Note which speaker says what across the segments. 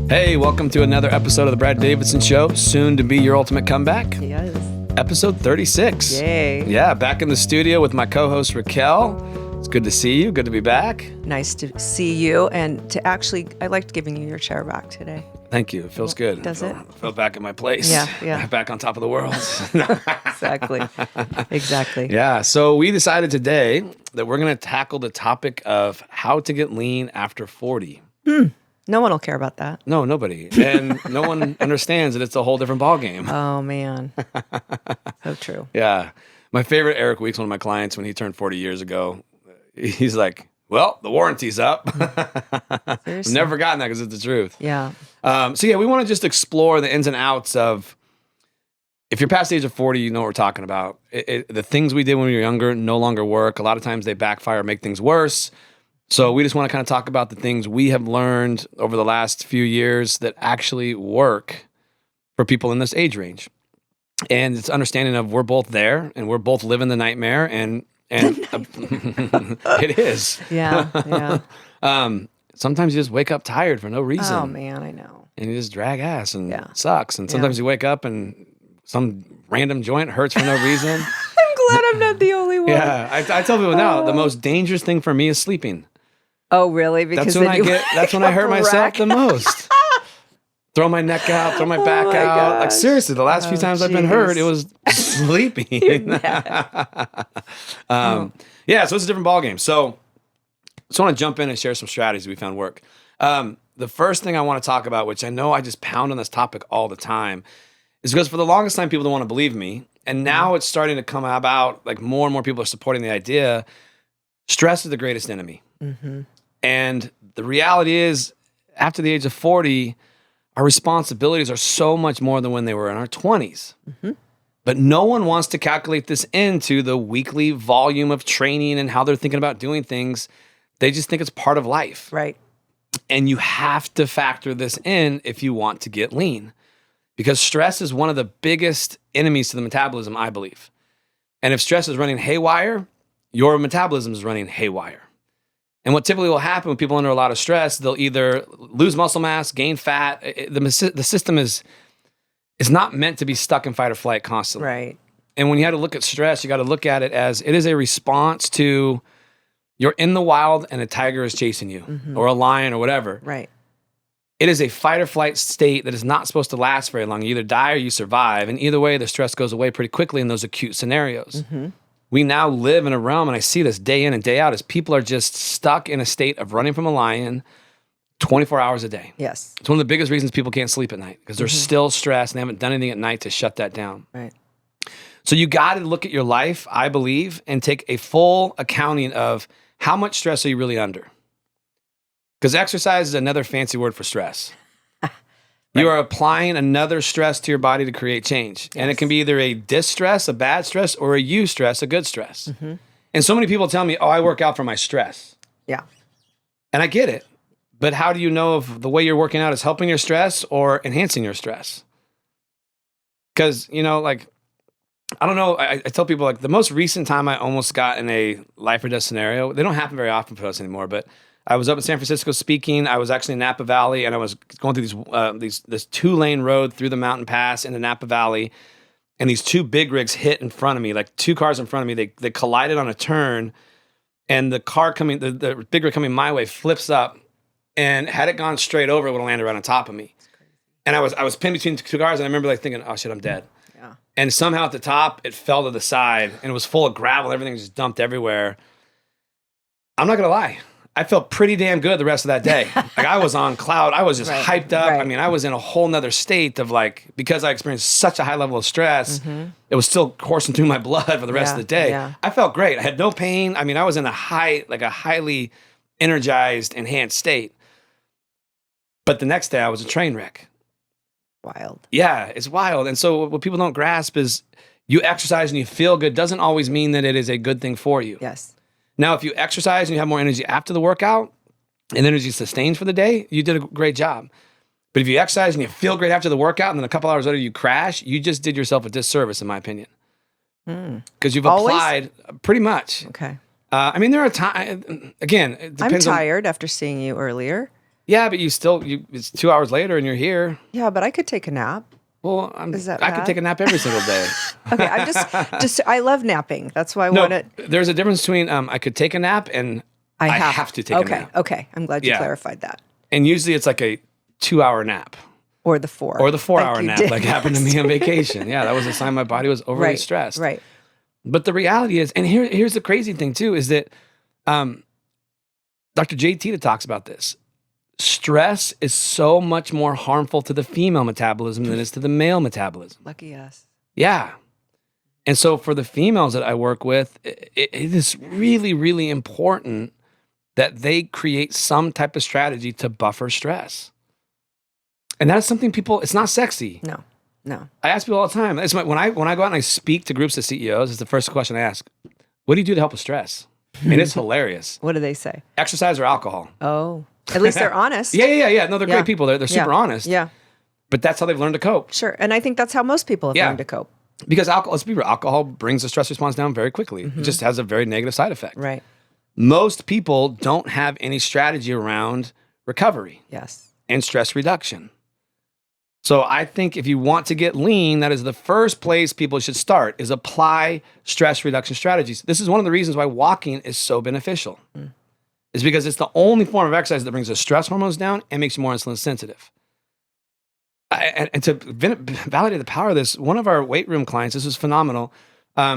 Speaker 1: Hey, welcome to another episode of the Brad Davidson Show, soon to be your ultimate comeback.
Speaker 2: Yes.
Speaker 1: Episode 36.
Speaker 2: Yay.
Speaker 1: Yeah, back in the studio with my co-host Raquel. It's good to see you. Good to be back.
Speaker 2: Nice to see you and to actually, I liked giving you your chair back today.
Speaker 1: Thank you. It feels good.
Speaker 2: Does it?
Speaker 1: I feel back at my place.
Speaker 2: Yeah.
Speaker 1: Back on top of the world.
Speaker 2: Exactly.
Speaker 1: Yeah. So we decided today that we're going to tackle the topic of how to get lean after 40.
Speaker 2: No one will care about that.
Speaker 1: No, nobody. And no one understands that it's a whole different ballgame.
Speaker 2: Oh, man. So true.
Speaker 1: Yeah. My favorite Eric Weeks, one of my clients, when he turned 40 years ago, he's like, well, the warranty's up. I've never forgotten that because it's the truth.
Speaker 2: Yeah.
Speaker 1: We want to just explore the ins and outs of, if you're past the age of 40, you know what we're talking about. The things we did when we were younger no longer work. A lot of times they backfire, make things worse. So we just want to kind of talk about the things we have learned over the last few years that actually work for people in this age range. And it's understanding of we're both there and we're both living the nightmare and it is.
Speaker 2: Yeah.
Speaker 1: Sometimes you just wake up tired for no reason.
Speaker 2: Oh, man, I know.
Speaker 1: And you just drag ass and sucks. And sometimes you wake up and some random joint hurts for no reason.
Speaker 2: I'm glad I'm not the only one.
Speaker 1: Yeah. I tell people now, the most dangerous thing for me is sleeping.
Speaker 2: Oh, really? Because
Speaker 1: That's when I hurt myself the most. Throw my neck out, throw my back out. Like seriously, the last few times I've been hurt, it was sleeping. So it's a different ballgame. So I just want to jump in and share some strategies we found work. The first thing I want to talk about, which I know I just pound on this topic all the time, is because for the longest time, people don't want to believe me. And now it's starting to come about, like more and more people are supporting the idea. Stress is the greatest enemy.
Speaker 2: Mm-hmm.
Speaker 1: And the reality is, after the age of 40, our responsibilities are so much more than when they were in our 20s.
Speaker 2: Mm-hmm.
Speaker 1: But no one wants to calculate this into the weekly volume of training and how they're thinking about doing things. They just think it's part of life.
Speaker 2: Right.
Speaker 1: And you have to factor this in if you want to get lean. Because stress is one of the biggest enemies to the metabolism, I believe. And if stress is running haywire, your metabolism is running haywire. And what typically will happen when people are under a lot of stress, they'll either lose muscle mass, gain fat. The system is not meant to be stuck in fight or flight constantly.
Speaker 2: Right.
Speaker 1: And when you had to look at stress, you got to look at it as it is a response to you're in the wild and a tiger is chasing you or a lion or whatever.
Speaker 2: Right.
Speaker 1: It is a fight or flight state that is not supposed to last very long. You either die or you survive. And either way, the stress goes away pretty quickly in those acute scenarios. Mm-hmm. We now live in a realm, and I see this day in and day out, as people are just stuck in a state of running from a lion 24 hours a day.
Speaker 2: Yes.
Speaker 1: It's one of the biggest reasons people can't sleep at night because they're still stressed and they haven't done anything at night to shut that down.
Speaker 2: Right.
Speaker 1: So you got to look at your life, I believe, and take a full accounting of how much stress are you really under. Because exercise is another fancy word for stress. Right. You are applying another stress to your body to create change. Yes. And it can be either a distress, a bad stress, or a eustress, a good stress. Mm-hmm. And so many people tell me, oh, I work out for my stress.
Speaker 2: Yeah. And
Speaker 1: I get it. But how do you know if the way you're working out is helping your stress or enhancing your stress? Because, I don't know. I tell people, like, the most recent time I almost got in a life or death scenario, they don't happen very often for us anymore, but I was up in San Francisco speaking. I was actually in Napa Valley, and I was going through this 2-lane road through the mountain pass into Napa Valley, and these two big rigs hit in front of me, like two cars in front of me. They collided on a turn, and the car coming, the big rig coming my way, flips up, and had it gone straight over, it would have landed right on top of me. And I was pinned between two cars, and I remember thinking, oh shit, I'm dead. Yeah. And somehow at the top, it fell to the side, and it was full of gravel. Everything was just dumped everywhere. I'm not gonna lie. I felt pretty damn good the rest of that day. Like I was on cloud. I was just hyped up. Right. I mean, I was in a whole nother state of because I experienced such a high level of stress, it was still coursing through my blood for the rest of the day. Yeah. I felt great. I had no pain. I mean, I was in a highly energized, enhanced state. But the next day I was a train wreck.
Speaker 2: Wild.
Speaker 1: Yeah, it's wild. And so what people don't grasp is you exercise and you feel good doesn't always mean that it is a good thing for you.
Speaker 2: Yes.
Speaker 1: Now, if you exercise and you have more energy after the workout and energy sustains for the day, you did a great job. But if you exercise and you feel great after the workout and then a couple hours later you crash, you just did yourself a disservice, in my opinion. Because you've applied pretty much.
Speaker 2: Okay.
Speaker 1: I mean, there are times, again, it depends
Speaker 2: I'm tired after seeing you earlier.
Speaker 1: Yeah, but it's 2 hours later and you're here.
Speaker 2: Yeah, but I could take a nap.
Speaker 1: Well,
Speaker 2: Is that
Speaker 1: I could
Speaker 2: bad?
Speaker 1: take a nap every single day.
Speaker 2: Okay, I'm just I love napping. That's why I
Speaker 1: No,
Speaker 2: want it.
Speaker 1: there's a difference between I could take a nap and I have to take a nap.
Speaker 2: Okay. I'm glad you clarified that.
Speaker 1: And usually it's like a 2-hour nap.
Speaker 2: Or the 4.
Speaker 1: Or the 4-hour
Speaker 2: you
Speaker 1: nap,
Speaker 2: did.
Speaker 1: like happened to me on vacation. Yeah, that was a sign my body was overly stressed.
Speaker 2: Right.
Speaker 1: But the reality is, and here's the crazy thing too, is that Dr. J. Tita talks about this. Stress is so much more harmful to the female metabolism than it is to the male metabolism.
Speaker 2: Lucky us.
Speaker 1: Yeah. And so for the females that I work with, it is really, really important that they create some type of strategy to buffer stress. And that's something it's not sexy.
Speaker 2: No.
Speaker 1: I ask people all the time. When I go out and I speak to groups of CEOs, it's the first question I ask. What do you do to help with stress? And it's hilarious.
Speaker 2: What do they say?
Speaker 1: Exercise or alcohol?
Speaker 2: Oh, at least they're honest.
Speaker 1: Yeah. No, they're great people. They're super honest.
Speaker 2: Yeah.
Speaker 1: But that's how they've learned to cope.
Speaker 2: Sure. And I think that's how most people have learned to cope.
Speaker 1: Because let's be real, alcohol brings the stress response down very quickly. It just has a very negative side effect.
Speaker 2: Right.
Speaker 1: Most people don't have any strategy around recovery.
Speaker 2: Yes.
Speaker 1: And stress reduction. So I think if you want to get lean, that is the first place people should start, is apply stress reduction strategies. This is one of the reasons why walking is so beneficial. Is because it's the only form of exercise that brings the stress hormones down and makes you more insulin sensitive. And to validate the power of this, one of our weight room clients, this was phenomenal.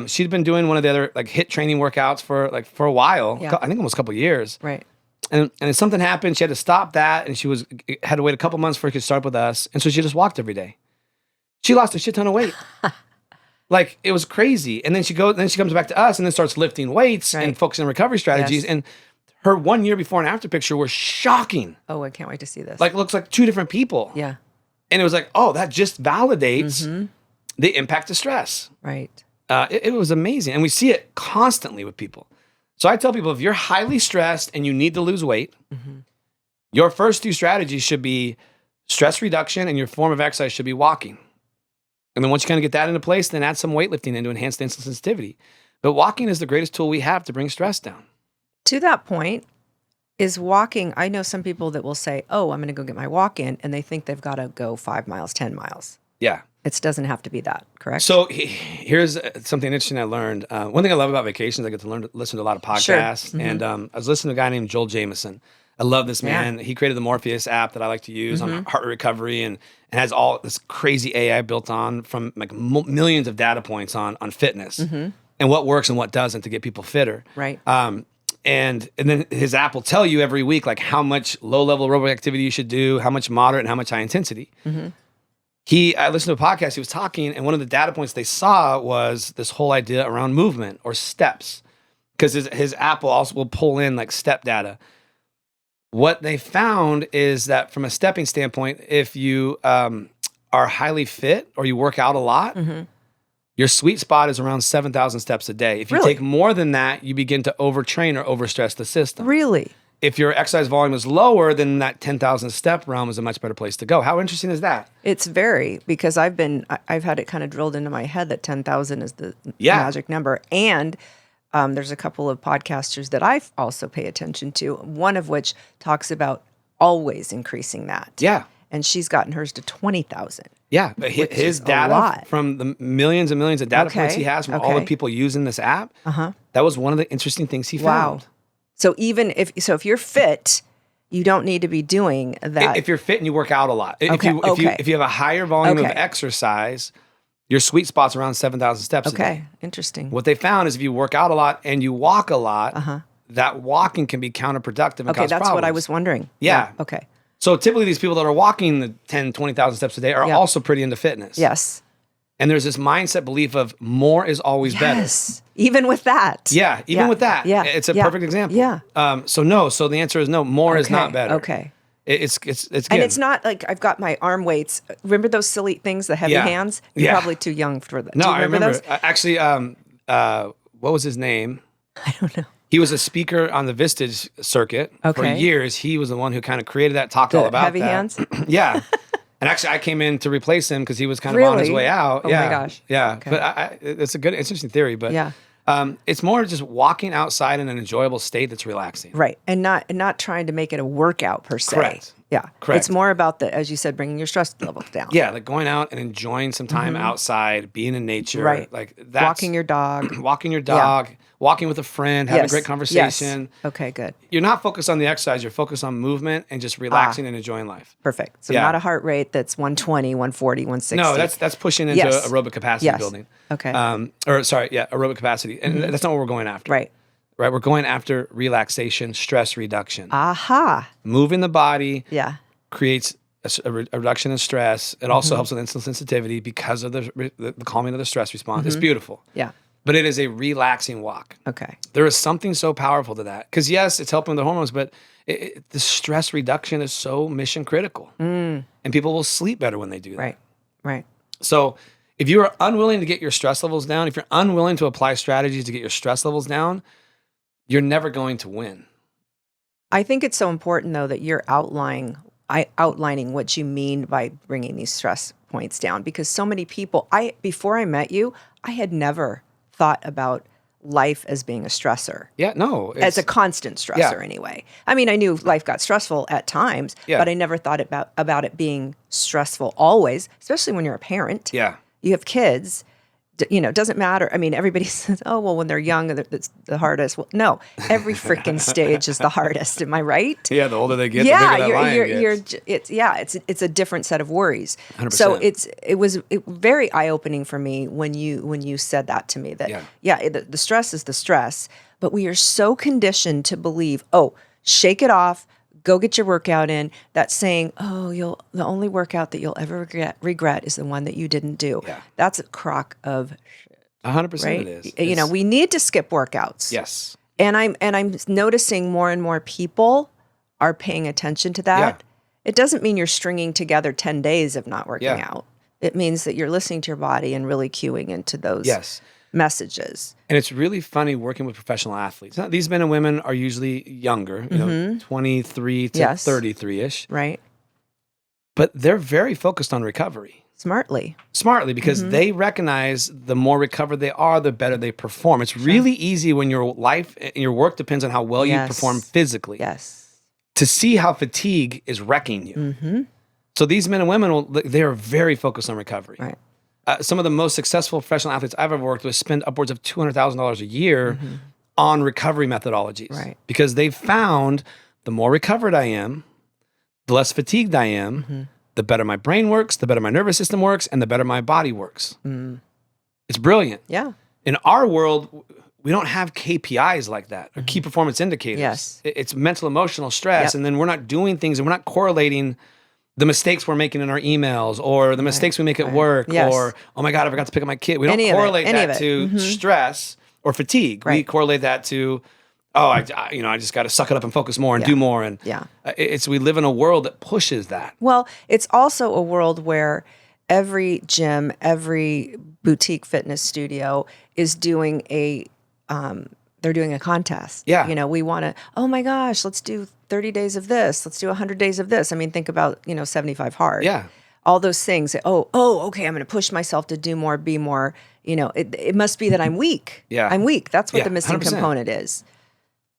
Speaker 1: She'd been doing one of the other HIIT training workouts for a while, I think almost a couple of years.
Speaker 2: Right.
Speaker 1: And something happened. She had to stop that, and she had to wait a couple months before she could start with us. And so she just walked every day. She lost a shit ton of weight. It was crazy. And then she comes back to us and then starts lifting weights and focusing on recovery strategies. Yes. And her 1 year before and after picture were shocking.
Speaker 2: Oh, I can't wait to see this.
Speaker 1: Looks like two different people.
Speaker 2: Yeah.
Speaker 1: And it was that just validates the impact of stress.
Speaker 2: Right.
Speaker 1: It was amazing. And we see it constantly with people. So I tell people, if you're highly stressed and you need to lose weight, your first 2 strategies should be stress reduction, and your form of exercise should be walking. And then once you kind of get that into place, then add some weightlifting in to enhance the insulin sensitivity. But walking is the greatest tool we have to bring stress down.
Speaker 2: To that point, is walking, I know some people that will say, oh, I'm going to go get my walk in, and they think they've got to go 5 miles, 10 miles.
Speaker 1: Yeah.
Speaker 2: It doesn't have to be that, correct?
Speaker 1: So here's something interesting I learned. One thing I love about vacations, I get to listen to a lot of podcasts. Sure. And I was listening to a guy named Joel Jameson. I love this man. He created the Morpheus app that I like to use on heart rate recovery, and has all this crazy AI built on from millions of data points on fitness and what works and what doesn't to get people fitter.
Speaker 2: Right.
Speaker 1: And then his app will tell you every week how much low-level aerobic activity you should do, how much moderate, and how much high intensity. I listened to a podcast, he was talking, and one of the data points they saw was this whole idea around movement or steps, because his app will pull in step data. What they found is that from a stepping standpoint, if you are highly fit or you work out a lot, your sweet spot is around 7,000 steps a day. If you take more than that, you begin to overtrain or overstress the system.
Speaker 2: Really?
Speaker 1: If your exercise volume is lower, then that 10,000 step realm is a much better place to go. How interesting is that?
Speaker 2: It's very, because I've had it kind of drilled into my head that 10,000 is the magic number. And there's a couple of podcasters that I also pay attention to, one of which talks about always increasing that.
Speaker 1: Yeah.
Speaker 2: And she's gotten hers to 20,000.
Speaker 1: Yeah, but his data from the millions and millions of data points he has from all the people using this app, that was one of the interesting things he found.
Speaker 2: So if you're fit, you don't need to be doing that.
Speaker 1: If you're fit and you work out a lot. If you have a higher volume of exercise, your sweet spot's around 7,000 steps a day.
Speaker 2: Okay, interesting.
Speaker 1: What they found is if you work out a lot and you walk a lot, that walking can be counterproductive and cause problems.
Speaker 2: Okay, that's what I was wondering.
Speaker 1: Yeah.
Speaker 2: Okay.
Speaker 1: So typically these people that are walking the 10, 20,000 steps a day are also pretty into fitness.
Speaker 2: Yes.
Speaker 1: And there's this mindset belief of more is always better.
Speaker 2: Yes. Even with that.
Speaker 1: Yeah. Even with that.
Speaker 2: Yeah.
Speaker 1: It's a perfect example.
Speaker 2: Yeah.
Speaker 1: So the answer is no, more is not better.
Speaker 2: Okay.
Speaker 1: It's good.
Speaker 2: And it's not like I've got my arm weights. Remember those silly things, the heavy hands? You're probably too young for that.
Speaker 1: No,
Speaker 2: Do you remember
Speaker 1: those? Actually, what was his name?
Speaker 2: I don't know.
Speaker 1: He was a speaker on the Vistage circuit for years. He was the one who kind of created that, talked all about
Speaker 2: heavy
Speaker 1: that.
Speaker 2: hands?
Speaker 1: Yeah. And actually, I came in to replace him because he was kind of on his way out.
Speaker 2: Oh my gosh.
Speaker 1: Yeah.
Speaker 2: Okay.
Speaker 1: But it's a good, interesting theory. But it's more just walking outside in an enjoyable state that's relaxing.
Speaker 2: Right. And not trying to make it a workout per se.
Speaker 1: Correct.
Speaker 2: Yeah.
Speaker 1: Correct.
Speaker 2: It's more about as you said, bringing your stress levels down.
Speaker 1: Yeah, like going out and enjoying some time outside, being in nature.
Speaker 2: Right.
Speaker 1: Like that's
Speaker 2: Walking your dog.
Speaker 1: walking your dog, walking with a friend, having a great conversation.
Speaker 2: Yes. Okay, good.
Speaker 1: You're not focused on the exercise, you're focused on movement and just relaxing and enjoying life.
Speaker 2: Perfect. So not a heart rate that's 120, 140, 160.
Speaker 1: No, that's pushing into aerobic capacity building.
Speaker 2: Okay.
Speaker 1: Aerobic capacity. And that's not what we're going after.
Speaker 2: Right.
Speaker 1: Right. We're going after relaxation, stress reduction.
Speaker 2: Aha.
Speaker 1: Moving the body
Speaker 2: creates
Speaker 1: a reduction in stress. It also helps with insulin sensitivity because of the calming of the stress response. It's beautiful.
Speaker 2: Yeah.
Speaker 1: But it is a relaxing walk.
Speaker 2: Okay.
Speaker 1: There is something so powerful to that. Because yes, it's helping with the hormones, but the stress reduction is so mission critical. And people will sleep better when they do that.
Speaker 2: Right. Right.
Speaker 1: So if you are unwilling to get your stress levels down, if you're unwilling to apply strategies to get your stress levels down, you're never going to win.
Speaker 2: I think it's so important, though, that you're outlining what you mean by bringing these stress points down, because so many people, before I met you, I had never thought about life as being a stressor.
Speaker 1: Yeah, no.
Speaker 2: As a constant stressor anyway. I mean, I knew life got stressful at times, but I never thought about it being stressful always, especially when you're a parent.
Speaker 1: Yeah.
Speaker 2: You have kids. It doesn't matter. I mean, everybody says, oh, well, when they're young, it's the hardest. Well, no, every freaking stage is the hardest. Am I right?
Speaker 1: Yeah, the older they get, the bigger that lion gets.
Speaker 2: It's a different set of worries.
Speaker 1: 100%.
Speaker 2: So it was very eye-opening for me when you said that to me, that, the stress is the stress, but we are so conditioned to believe, oh, shake it off, go get your workout in. That's saying, oh, the only workout that you'll ever regret is the one that you didn't do.
Speaker 1: Yeah.
Speaker 2: That's a crock of shit.
Speaker 1: 100%
Speaker 2: right?
Speaker 1: it is.
Speaker 2: We need to skip workouts.
Speaker 1: Yes.
Speaker 2: And I'm noticing more and more people are paying attention to that.
Speaker 1: Yeah.
Speaker 2: It doesn't mean you're stringing together 10 days of not working out. It means that you're listening to your body and really cueing into those messages.
Speaker 1: And it's really funny working with professional athletes. Now, these men and women are usually younger, 23 to 33-ish.
Speaker 2: Right.
Speaker 1: But they're very focused on recovery.
Speaker 2: Smartly,
Speaker 1: because they recognize the more recovered they are, the better they perform. It's really easy when your life and your work depends on how well you perform physically.
Speaker 2: Yes.
Speaker 1: To see how fatigue is wrecking you. So these men and women, they are very focused on recovery.
Speaker 2: Right.
Speaker 1: Some of the most successful professional athletes I've ever worked with spend upwards of $200,000 a year on recovery methodologies.
Speaker 2: Right.
Speaker 1: Because they've found the more recovered I am, the less fatigued I am, the better my brain works, the better my nervous system works, and the better my body works. It's brilliant.
Speaker 2: Yeah.
Speaker 1: In our world, we don't have KPIs like that, or key performance indicators.
Speaker 2: Yes.
Speaker 1: It's mental, emotional stress, and then we're not doing things, and we're not correlating the mistakes we're making in our emails, or the mistakes we make at work, or, oh my God, I forgot to pick up my kid. We don't correlate that to stress or fatigue. We correlate that to, I just got to suck it up and focus more and do more. And we live in a world that pushes that.
Speaker 2: Well, it's also a world where every gym, every boutique fitness studio is doing they're doing a contest.
Speaker 1: Yeah.
Speaker 2: We want to, oh my gosh, let's do 30 days of this. Let's do 100 days of this. I mean, think about, 75 hard.
Speaker 1: Yeah.
Speaker 2: All those things. Okay, I'm going to push myself to do more, be more. It must be that I'm weak.
Speaker 1: Yeah.
Speaker 2: I'm weak. That's what the
Speaker 1: 100%.
Speaker 2: missing component is.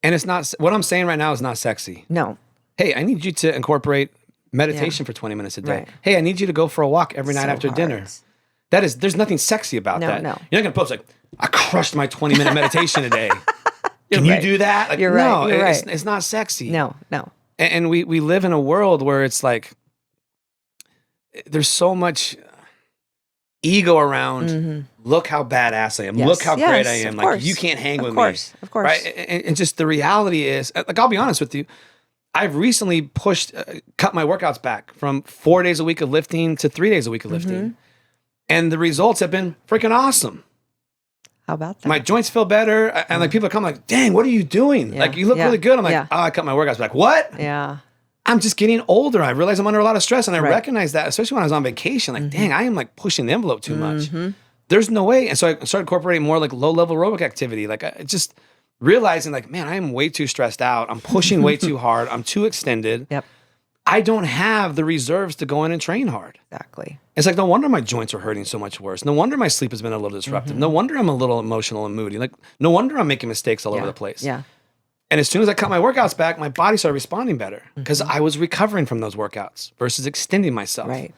Speaker 1: And it's not, what I'm saying right now is not sexy.
Speaker 2: No.
Speaker 1: Hey, I need you to incorporate meditation for 20 minutes a day.
Speaker 2: Right.
Speaker 1: Hey, I need you to go for a walk every night after dinner. There's nothing sexy about that.
Speaker 2: No.
Speaker 1: You're not going to post like, I crushed my 20-minute meditation today. Can you do that? Like,
Speaker 2: You're right.
Speaker 1: No,
Speaker 2: You're
Speaker 1: it's not sexy.
Speaker 2: No.
Speaker 1: And we live in a world where it's like, there's so much ego around, look how badass I am. Look how great I am. Like, you can't hang with me.
Speaker 2: Of course.
Speaker 1: Right? And just the reality is, like, I'll be honest with you, I've recently cut my workouts back from 4 days a week of lifting to 3 days a week of lifting. And the results have been freaking awesome.
Speaker 2: How about that?
Speaker 1: My joints feel better. And like people come like, dang, what are you doing? Like, you look really good. I'm like, I cut my workouts back. What?
Speaker 2: Yeah.
Speaker 1: I'm just getting older. I realize I'm under a lot of stress. And I recognize that, especially when I was on vacation, like, dang, I am like pushing the envelope too much. There's no way. And so I started incorporating more like low-level aerobic activity. Like, I just realizing like, man, I am way too stressed out. I'm pushing way too hard. I'm too extended.
Speaker 2: Yep.
Speaker 1: I don't have the reserves to go in and train hard.
Speaker 2: Exactly.
Speaker 1: It's like, no wonder my joints are hurting so much worse. No wonder my sleep has been a little disruptive. No wonder I'm a little emotional and moody. Like, no wonder I'm making mistakes all over the place.
Speaker 2: Yeah.
Speaker 1: And as soon as I cut my workouts back, my body started responding better because I was recovering from those workouts versus extending myself.
Speaker 2: Right.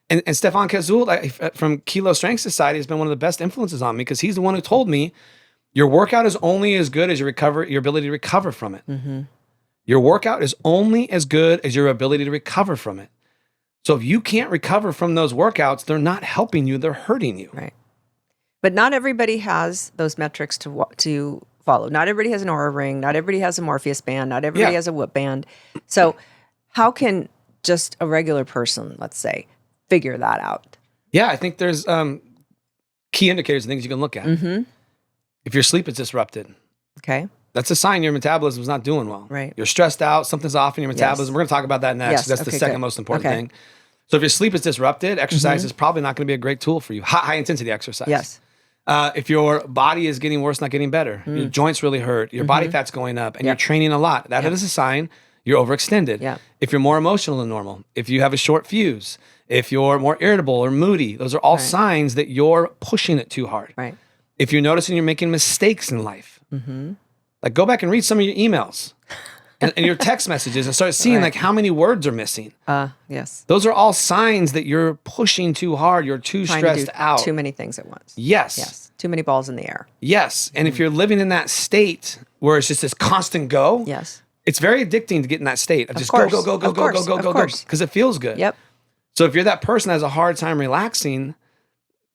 Speaker 1: And Stefan Cazul from Kilo Strength Society has been one of the best influences on me because he's the one who told me your workout is only as good as your ability to recover from it. Your workout is only as good as your ability to recover from it. So if you can't recover from those workouts, they're not helping you, they're hurting you.
Speaker 2: Right. But not everybody has those metrics to follow. Not everybody has an Aura ring. Not everybody has a Morpheus band. Not everybody has a Whoop band. So how can just a regular person, let's say, figure that out?
Speaker 1: Yeah, I think there's key indicators and things you can look at. If your sleep is disrupted,
Speaker 2: okay,
Speaker 1: that's a sign your metabolism is not doing well.
Speaker 2: Right.
Speaker 1: You're stressed out, something's off in your metabolism. We're going to talk about that next.
Speaker 2: Yes.
Speaker 1: That's the second most important thing. So if your sleep is disrupted, exercise is probably not going to be a great tool for you. High intensity exercise.
Speaker 2: Yes.
Speaker 1: If your body is getting worse, not getting better, your joints really hurt, your body fat's going up, and you're training a lot, that is a sign you're overextended.
Speaker 2: Yeah.
Speaker 1: If you're more emotional than normal, if you have a short fuse, if you're more irritable or moody, those are all signs that you're pushing it too hard.
Speaker 2: Right.
Speaker 1: If you're noticing you're making mistakes in life, like go back and read some of your emails and your text messages and start seeing like how many words are missing.
Speaker 2: Yes.
Speaker 1: Those are all signs that you're pushing too hard. You're too stressed out.
Speaker 2: Too many things at once.
Speaker 1: Yes.
Speaker 2: Yes. Too many balls in the air.
Speaker 1: Yes. And if you're living in that state where it's just this constant go,
Speaker 2: yes,
Speaker 1: it's very addicting to get in that state of just go, because it feels good.
Speaker 2: Yep.
Speaker 1: So if you're that person that has a hard time relaxing,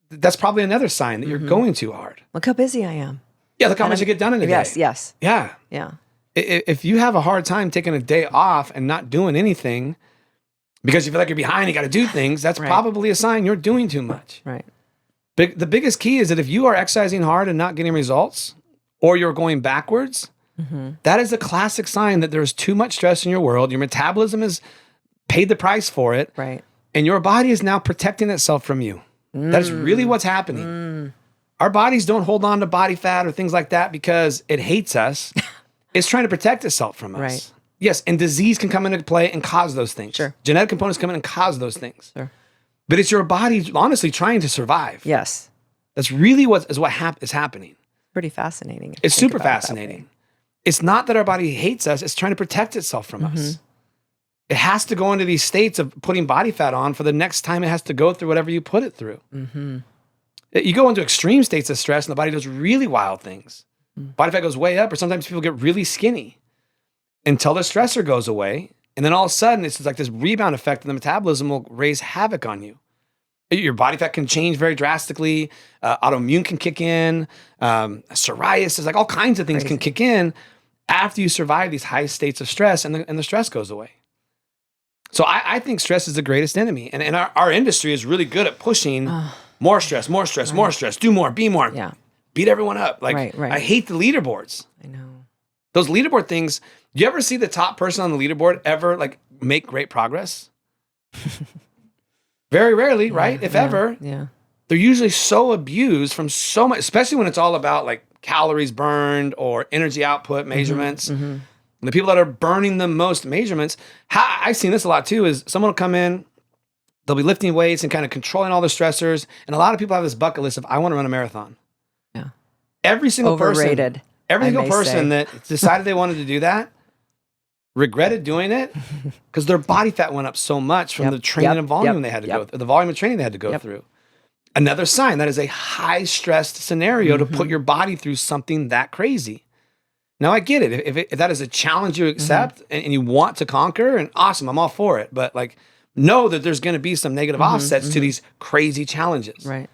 Speaker 1: that's probably another sign that you're going too hard.
Speaker 2: Look how busy I am.
Speaker 1: Yeah, look how much you get done in a day.
Speaker 2: Yes.
Speaker 1: Yeah.
Speaker 2: Yeah.
Speaker 1: If you have a hard time taking a day off and not doing anything because you feel like you're behind, you got to do things, that's probably a sign you're doing too much.
Speaker 2: Right.
Speaker 1: The biggest key is that if you are exercising hard and not getting results, or you're going backwards, that is a classic sign that there's too much stress in your world. Your metabolism has paid the price for it.
Speaker 2: Right.
Speaker 1: And your body is now protecting itself from you. That's really what's happening. Our bodies don't hold on to body fat or things like that because it hates us. It's trying to protect itself from us.
Speaker 2: Right.
Speaker 1: Yes, and disease can come into play and cause those things.
Speaker 2: Sure.
Speaker 1: Genetic components come in and cause those things.
Speaker 2: Sure.
Speaker 1: But it's your body honestly trying to survive.
Speaker 2: Yes.
Speaker 1: That's really what is happening.
Speaker 2: Pretty fascinating.
Speaker 1: It's super fascinating. It's not that our body hates us. It's trying to protect itself from us. It has to go into these states of putting body fat on for the next time it has to go through whatever you put it through. You go into extreme states of stress and the body does really wild things. Body fat goes way up, or sometimes people get really skinny until the stressor goes away. And then all of a sudden, it's like this rebound effect and the metabolism will raise havoc on you. Your body fat can change very drastically. Autoimmune can kick in. Psoriasis, like all kinds of things can kick in after you survive these high states of stress and the stress goes away. So I think stress is the greatest enemy. And our industry is really good at pushing more stress, more stress, more stress, do more, be more, beat everyone up. Like I hate the leaderboards.
Speaker 2: I know.
Speaker 1: Those leaderboard things, do you ever see the top person on the leaderboard ever like make great progress? Very rarely, right? If ever.
Speaker 2: Yeah.
Speaker 1: They're usually so abused from so much, especially when it's all about like calories burned or energy output measurements. And the people that are burning the most measurements, I've seen this a lot too, is someone will come in, they'll be lifting weights and kind of controlling all the stressors. And a lot of people have this bucket list of, I want to run a marathon. Yeah. Every single person that decided they wanted to do that regretted doing it because their body fat went up so much from the training and volume they had to go through, the volume of training they had to go through. Another sign that is a high stressed scenario to put your body through something that crazy. Now I get it. If that is a challenge you accept and you want to conquer, and awesome, I'm all for it. But like, know that there's going to be some negative offsets to these crazy challenges.
Speaker 2: Right.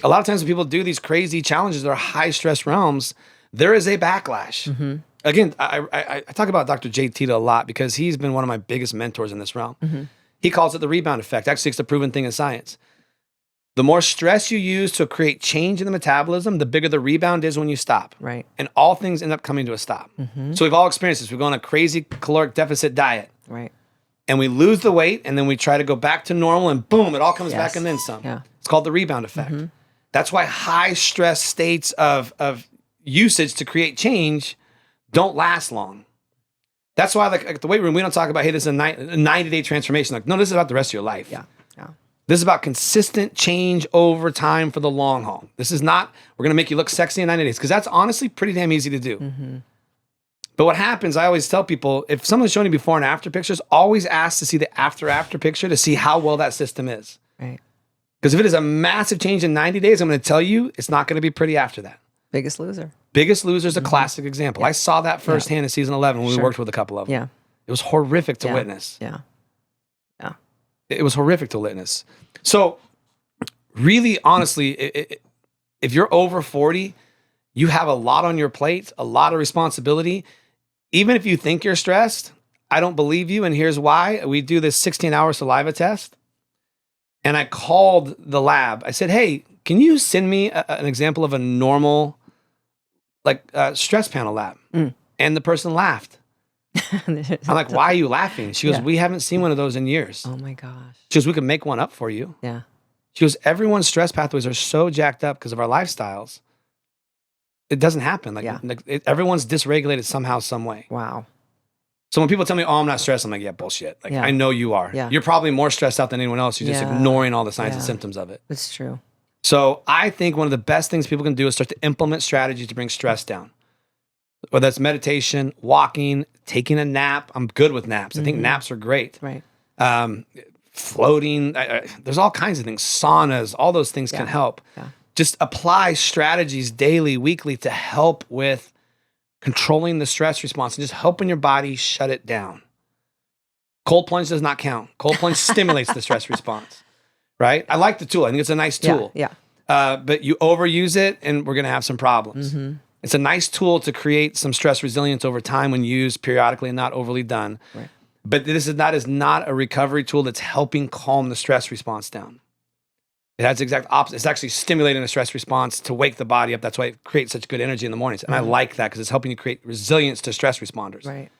Speaker 1: A lot of times when people do these crazy challenges that are high stress realms, there is a backlash. Again, I talk about Dr. Jay Tita a lot because he's been one of my biggest mentors in this realm. He calls it the rebound effect. Actually, it's a proven thing in science. The more stress you use to create change in the metabolism, the bigger the rebound is when you stop.
Speaker 2: Right.
Speaker 1: And all things end up coming to a stop. So we've all experienced this. We go on a crazy caloric deficit diet.
Speaker 2: Right.
Speaker 1: And we lose the weight, and then we try to go back to normal, and boom, it all comes back and then some. Yeah. It's called the rebound effect. That's why high stress states of usage to create change don't last long. That's why like the weight room, we don't talk about, hey, this is a 90-day transformation. Like, no, this is about the rest of your life. Yeah. This is about consistent change over time for the long haul. This is not, we're going to make you look sexy in 90 days, because that's honestly pretty damn easy to do. But what happens, I always tell people, if someone's showing you before and after pictures, always ask to see the after picture to see how well that system is.
Speaker 2: Right.
Speaker 1: Because if it is a massive change in 90 days, I'm going to tell you it's not going to be pretty after that.
Speaker 2: Biggest Loser.
Speaker 1: Biggest Loser is a classic example.
Speaker 2: Yeah.
Speaker 1: I saw that firsthand in season 11 when we worked with a couple of them.
Speaker 2: Yeah.
Speaker 1: It was horrific to witness.
Speaker 2: Yeah. Yeah.
Speaker 1: It was horrific to witness. So really, honestly, if you're over 40, you have a lot on your plate, a lot of responsibility. Even if you think you're stressed, I don't believe you. And here's why. We do this 16-hour saliva test. And I called the lab. I said, hey, can you send me an example of a normal stress panel lab? And the person laughed. I'm like, why are you laughing? She goes, we haven't seen one of those in years.
Speaker 2: Oh my gosh.
Speaker 1: She goes, we can make one up for you.
Speaker 2: Yeah.
Speaker 1: She goes, everyone's stress pathways are so jacked up because of our lifestyles. It doesn't happen. Everyone's dysregulated somehow, some way.
Speaker 2: Wow.
Speaker 1: So when people tell me, oh, I'm not stressed, I'm like, yeah, bullshit. I know you are.
Speaker 2: Yeah.
Speaker 1: You're probably more stressed out than anyone else. You're just ignoring all the signs and symptoms of it.
Speaker 2: It's true.
Speaker 1: So I think one of the best things people can do is start to implement strategies to bring stress down. Whether that's meditation, walking, taking a nap. I'm good with naps. I think naps are great.
Speaker 2: Right.
Speaker 1: Floating. There's all kinds of things. Saunas. All those things can help.
Speaker 2: Yeah.
Speaker 1: Just apply strategies daily, weekly to help with controlling the stress response and just helping your body shut it down. Cold plunge does not count. Cold plunge stimulates the stress response, right? I like the tool. I think it's a nice tool.
Speaker 2: Yeah.
Speaker 1: But you overuse it and we're going to have some problems. It's a nice tool to create some stress resilience over time when used periodically and not overly done.
Speaker 2: Right.
Speaker 1: But this is not a recovery tool that's helping calm the stress response down. It has the exact opposite. It's actually stimulating the stress response to wake the body up. That's why it creates such good energy in the mornings. And I like that because it's helping you create resilience to stress responders.
Speaker 2: Right.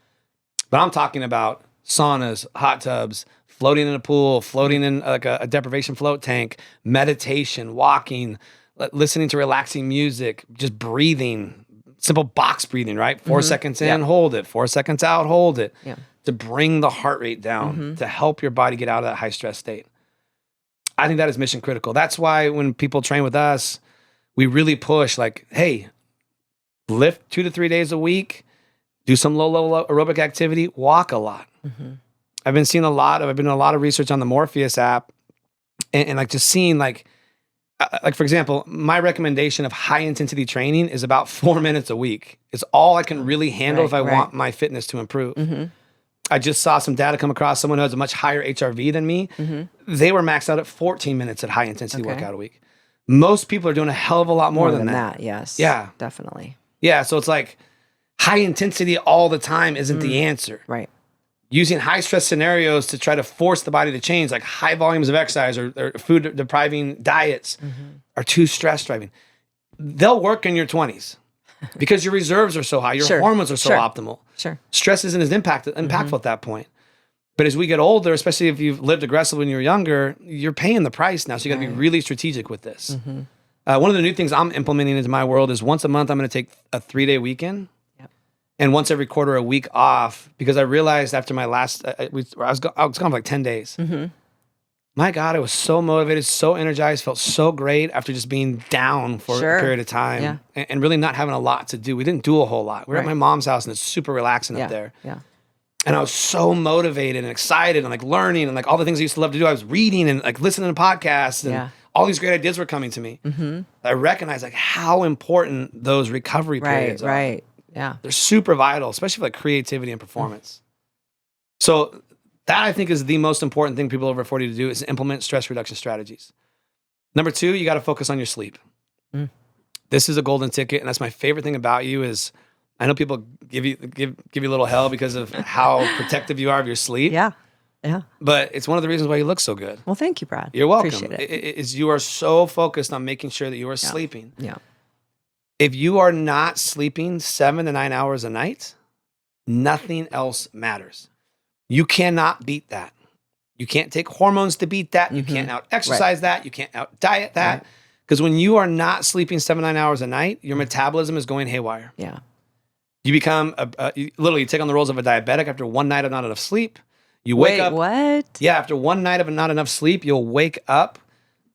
Speaker 1: But I'm talking about saunas, hot tubs, floating in a pool, floating in like a deprivation float tank, meditation, walking, listening to relaxing music, just breathing, simple box breathing, right? 4 seconds in, hold it. 4 seconds out, hold it.
Speaker 2: Yeah.
Speaker 1: To bring the heart rate down, to help your body get out of that high stress state. I think that is mission critical. That's why when people train with us, we really push like, hey, lift 2 to 3 days a week, do some low level aerobic activity, walk a lot. I've been doing a lot of research on the Morpheus app and like just seeing like for example, my recommendation of high intensity training is about 4 minutes a week. It's all I can really handle if I want my fitness to improve. I just saw some data come across someone who has a much higher HRV than me. They were maxed out at 14 minutes at high intensity workout a week. Most people are doing a hell of a lot more than that.
Speaker 2: Yes.
Speaker 1: Yeah.
Speaker 2: Definitely.
Speaker 1: Yeah. So it's like high intensity all the time isn't the answer.
Speaker 2: Right.
Speaker 1: Using high stress scenarios to try to force the body to change, like high volumes of exercise or food depriving diets are too stress driving. They'll work in your 20s. Because your reserves are so high, your hormones are so optimal.
Speaker 2: Sure.
Speaker 1: Stress isn't as impactful at that point. But as we get older, especially if you've lived aggressively when you were younger, you're paying the price now. So you got to be really strategic with this. One of the new things I'm implementing into my world is once a month, I'm going to take a 3-day weekend. And once every quarter, a week off. Because I realized after my last, I was gone for like 10 days. My God, I was so motivated, so energized, felt so great after just being down for a period of time and really not having a lot to do. We didn't do a whole lot. We were at my mom's house and it's super relaxing up there. And I was so motivated and excited and like learning and like all the things I used to love to do. I was reading and like listening to podcasts and all these great ideas were coming to me. I recognized like how important those recovery periods are.
Speaker 2: Right. Yeah.
Speaker 1: They're super vital, especially for like creativity and performance. So that I think is the most important thing people over 40 to do is implement stress reduction strategies. Number 2, you got to focus on your sleep. This is a golden ticket. And that's my favorite thing about you is I know people give you a little hell because of how protective you are of your sleep.
Speaker 2: Yeah.
Speaker 1: But it's one of the reasons why you look so good.
Speaker 2: Well, thank you, Brad.
Speaker 1: You're welcome.
Speaker 2: Appreciate it.
Speaker 1: You are so focused on making sure that you are sleeping.
Speaker 2: Yeah.
Speaker 1: If you are not sleeping 7 to 9 hours a night, nothing else matters. You cannot beat that. You can't take hormones to beat that. You can't out exercise that. You can't out diet that. Because when you are not sleeping 7 to 9 hours a night, your metabolism is going haywire.
Speaker 2: Yeah.
Speaker 1: You become you take on the roles of a diabetic after one night of not enough sleep. You wake up.
Speaker 2: What?
Speaker 1: Yeah, after one night of not enough sleep, you'll wake up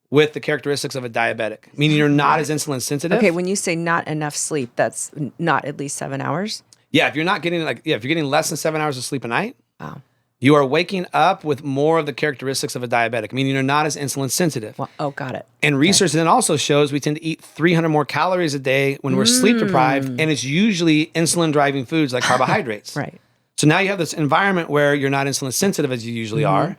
Speaker 1: with the characteristics of a diabetic, meaning you're not as insulin sensitive.
Speaker 2: Okay, when you say not enough sleep, that's not at least 7 hours?
Speaker 1: Yeah, if you're not getting if you're getting less than 7 hours of sleep a night,
Speaker 2: Wow.
Speaker 1: you are waking up with more of the characteristics of a diabetic, meaning you're not as insulin sensitive.
Speaker 2: Well, oh, got it.
Speaker 1: And research then also shows we tend to eat 300 more calories a day when we're sleep deprived, and it's usually insulin driving foods like carbohydrates.
Speaker 2: Right.
Speaker 1: So now you have this environment where you're not insulin sensitive as you usually are,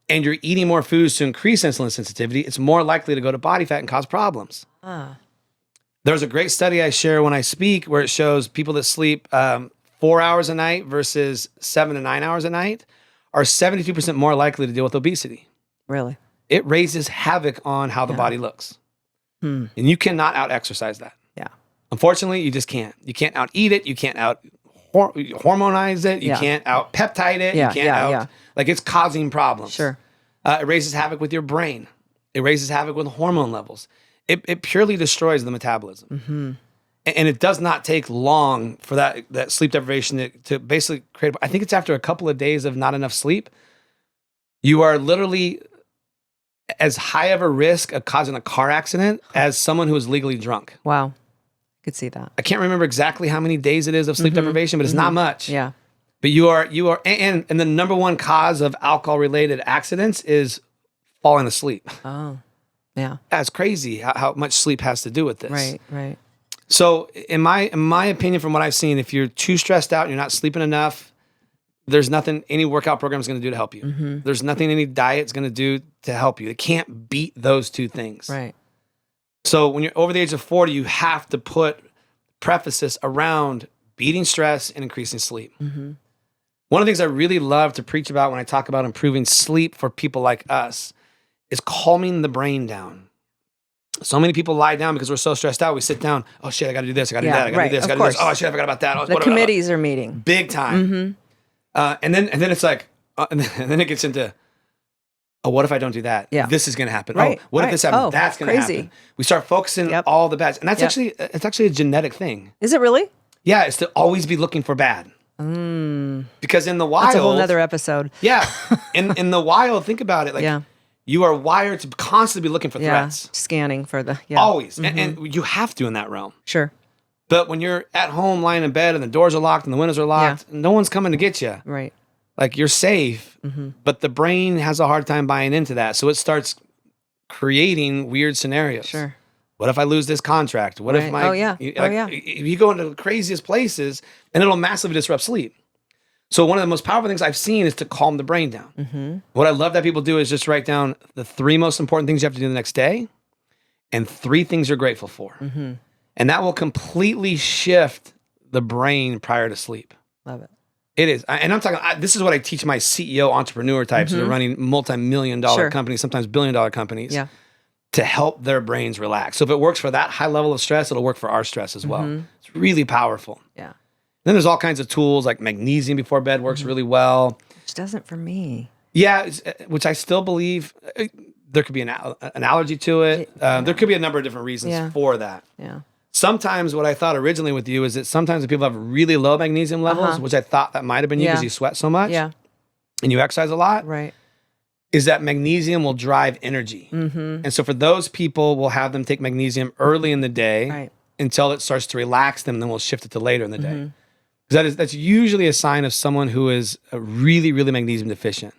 Speaker 1: and you're eating more foods to increase insulin sensitivity. It's more likely to go to body fat and cause problems. There's a great study I share when I speak where it shows people that sleep 4 hours a night versus 7 to 9 hours a night are 72% more likely to deal with obesity.
Speaker 2: Really?
Speaker 1: It raises havoc on how the body looks. And you cannot out-exercise that.
Speaker 2: Yeah.
Speaker 1: Unfortunately, you just can't. You can't out-eat it. You can't out-hormonize it. You can't out-peptide it. You can't out... Like, it's causing problems.
Speaker 2: Sure.
Speaker 1: It raises havoc with your brain. It raises havoc with hormone levels. It purely destroys the metabolism. And it does not take long for that sleep deprivation to basically create... I think it's after a couple of days of not enough sleep, you are literally as high of a risk of causing a car accident as someone who is legally drunk.
Speaker 2: Wow. I could see that.
Speaker 1: I can't remember exactly how many days it is of sleep deprivation, but it's not much.
Speaker 2: Yeah.
Speaker 1: But you are, and the number one cause of alcohol-related accidents is falling asleep.
Speaker 2: Oh, yeah.
Speaker 1: That's crazy how much sleep has to do with this.
Speaker 2: Right, right.
Speaker 1: So in my opinion, from what I've seen, if you're too stressed out and you're not sleeping enough, there's nothing any workout program is going to do to help you. There's nothing any diet's going to do to help you. It can't beat those two things.
Speaker 2: Right.
Speaker 1: So when you're over the age of 40, you have to put prefaces around beating stress and increasing sleep. One of the things I really love to preach about when I talk about improving sleep for people like us is calming the brain down. So many people lie down because we're so stressed out. We sit down. Oh shit, I got to do this. I got to do that. I got to do this. I got to do this. Oh shit, I forgot about that. Oh,
Speaker 2: the committees are meeting
Speaker 1: big time. And then it's like, and then it gets into, oh, what if I don't do that?
Speaker 2: Yeah.
Speaker 1: This is going to happen.
Speaker 2: Right.
Speaker 1: Oh, what if this happens?
Speaker 2: Oh,
Speaker 1: that's going to happen. We start focusing all the bads, and that's it's actually a genetic thing.
Speaker 2: Is it really?
Speaker 1: Yeah, it's to always be looking for bad. Because in the wild,
Speaker 2: that's a whole nother episode.
Speaker 1: Yeah, in the wild, think about it. Like, you are wired to constantly be looking for threats.
Speaker 2: Scanning for the,
Speaker 1: always. And you have to in that realm.
Speaker 2: Sure.
Speaker 1: But when you're at home lying in bed and the doors are locked and the windows are locked, no one's coming to get you.
Speaker 2: Right.
Speaker 1: Like, you're safe, but the brain has a hard time buying into that. So it starts creating weird scenarios.
Speaker 2: Sure.
Speaker 1: What if I lose this contract? What if my... You go into the craziest places and it'll massively disrupt sleep. So one of the most powerful things I've seen is to calm the brain down. What I love that people do is just write down the 3 most important things you have to do the next day and 3 things you're grateful for. And that will completely shift the brain prior to sleep.
Speaker 2: Love it.
Speaker 1: It is. And I'm talking, this is what I teach my CEO entrepreneur types that are running multi-million-dollar companies, sometimes billion-dollar companies, to help their brains relax. So if it works for that high level of stress, it'll work for our stress as well. It's really powerful.
Speaker 2: Yeah.
Speaker 1: Then there's all kinds of tools like magnesium before bed works really well.
Speaker 2: Which doesn't for me.
Speaker 1: Yeah, which I still believe there could be an allergy to it. There could be a number of different reasons for that.
Speaker 2: Yeah.
Speaker 1: Sometimes what I thought originally with you is that sometimes when people have really low magnesium levels, which I thought that might have been you because you sweat so much and you exercise a lot, is that magnesium will drive energy. And so for those people, we'll have them take magnesium early in the day until it starts to relax them, and then we'll shift it to later in the day. That's usually a sign of someone who is really, really magnesium deficient.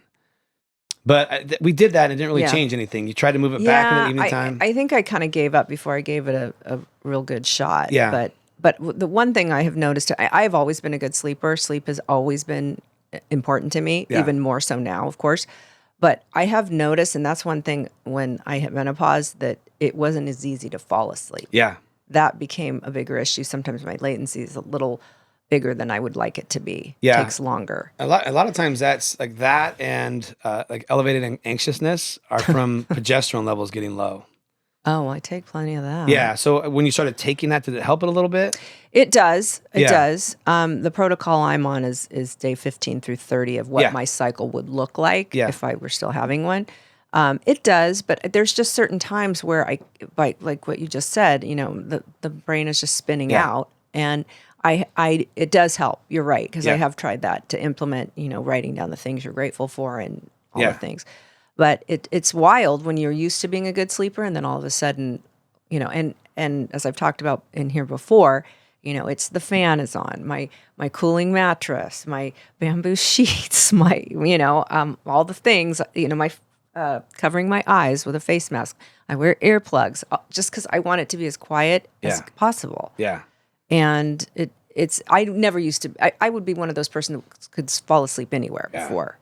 Speaker 1: But we did that and it didn't really change anything. You tried to move it back in the evening time.
Speaker 2: I think I kind of gave up before I gave it a real good shot.
Speaker 1: Yeah.
Speaker 2: But the one thing I have noticed, I've always been a good sleeper. Sleep has always been important to me, even more so now, of course. But I have noticed, and that's one thing when I hit menopause, that it wasn't as easy to fall asleep.
Speaker 1: Yeah.
Speaker 2: That became a bigger issue. Sometimes my latency is a little bigger than I would like it to be.
Speaker 1: Yeah.
Speaker 2: It takes longer.
Speaker 1: A lot of times that's like that, and like elevated anxiousness are from progesterone levels getting low.
Speaker 2: Oh, I take plenty of that.
Speaker 1: Yeah. So when you started taking that, did it help it a little bit?
Speaker 2: It does. It does. The protocol I'm on is day 15 through 30 of what my cycle would look like if I were still having one. It does, but there's just certain times where like what you just said, the brain is just spinning out, and it does help. You're right, because I have tried that to implement, writing down the things you're grateful for and all the things. But it's wild when you're used to being a good sleeper, and then all of a sudden, and as I've talked about in here before, it's the fan is on, my cooling mattress, my bamboo sheets, my, all the things, my covering my eyes with a face mask. I wear earplugs just because I want it to be as quiet as possible.
Speaker 1: Yeah.
Speaker 2: And I never used to, I would be one of those persons that could fall asleep anywhere before.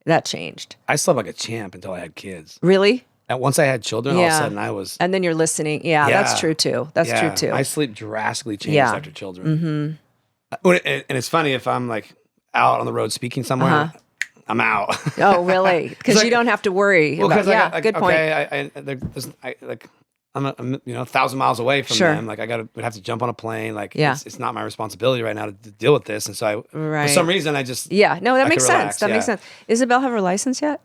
Speaker 2: That changed.
Speaker 1: I slept like a champ until I had kids.
Speaker 2: Really?
Speaker 1: And once I had children, all of a sudden I was.
Speaker 2: And then you're listening. Yeah, that's true too. That's true too.
Speaker 1: My sleep drastically changed after children. And it's funny if I'm like out on the road speaking somewhere, I'm out.
Speaker 2: Oh, really? Because you don't have to worry. About, good point.
Speaker 1: Okay, I'm 1,000 miles away from them. Like would have to jump on a plane. Like it's not my responsibility right now to deal with this. And so for some reason I just
Speaker 2: that makes sense. That makes sense. Isabel have her license yet?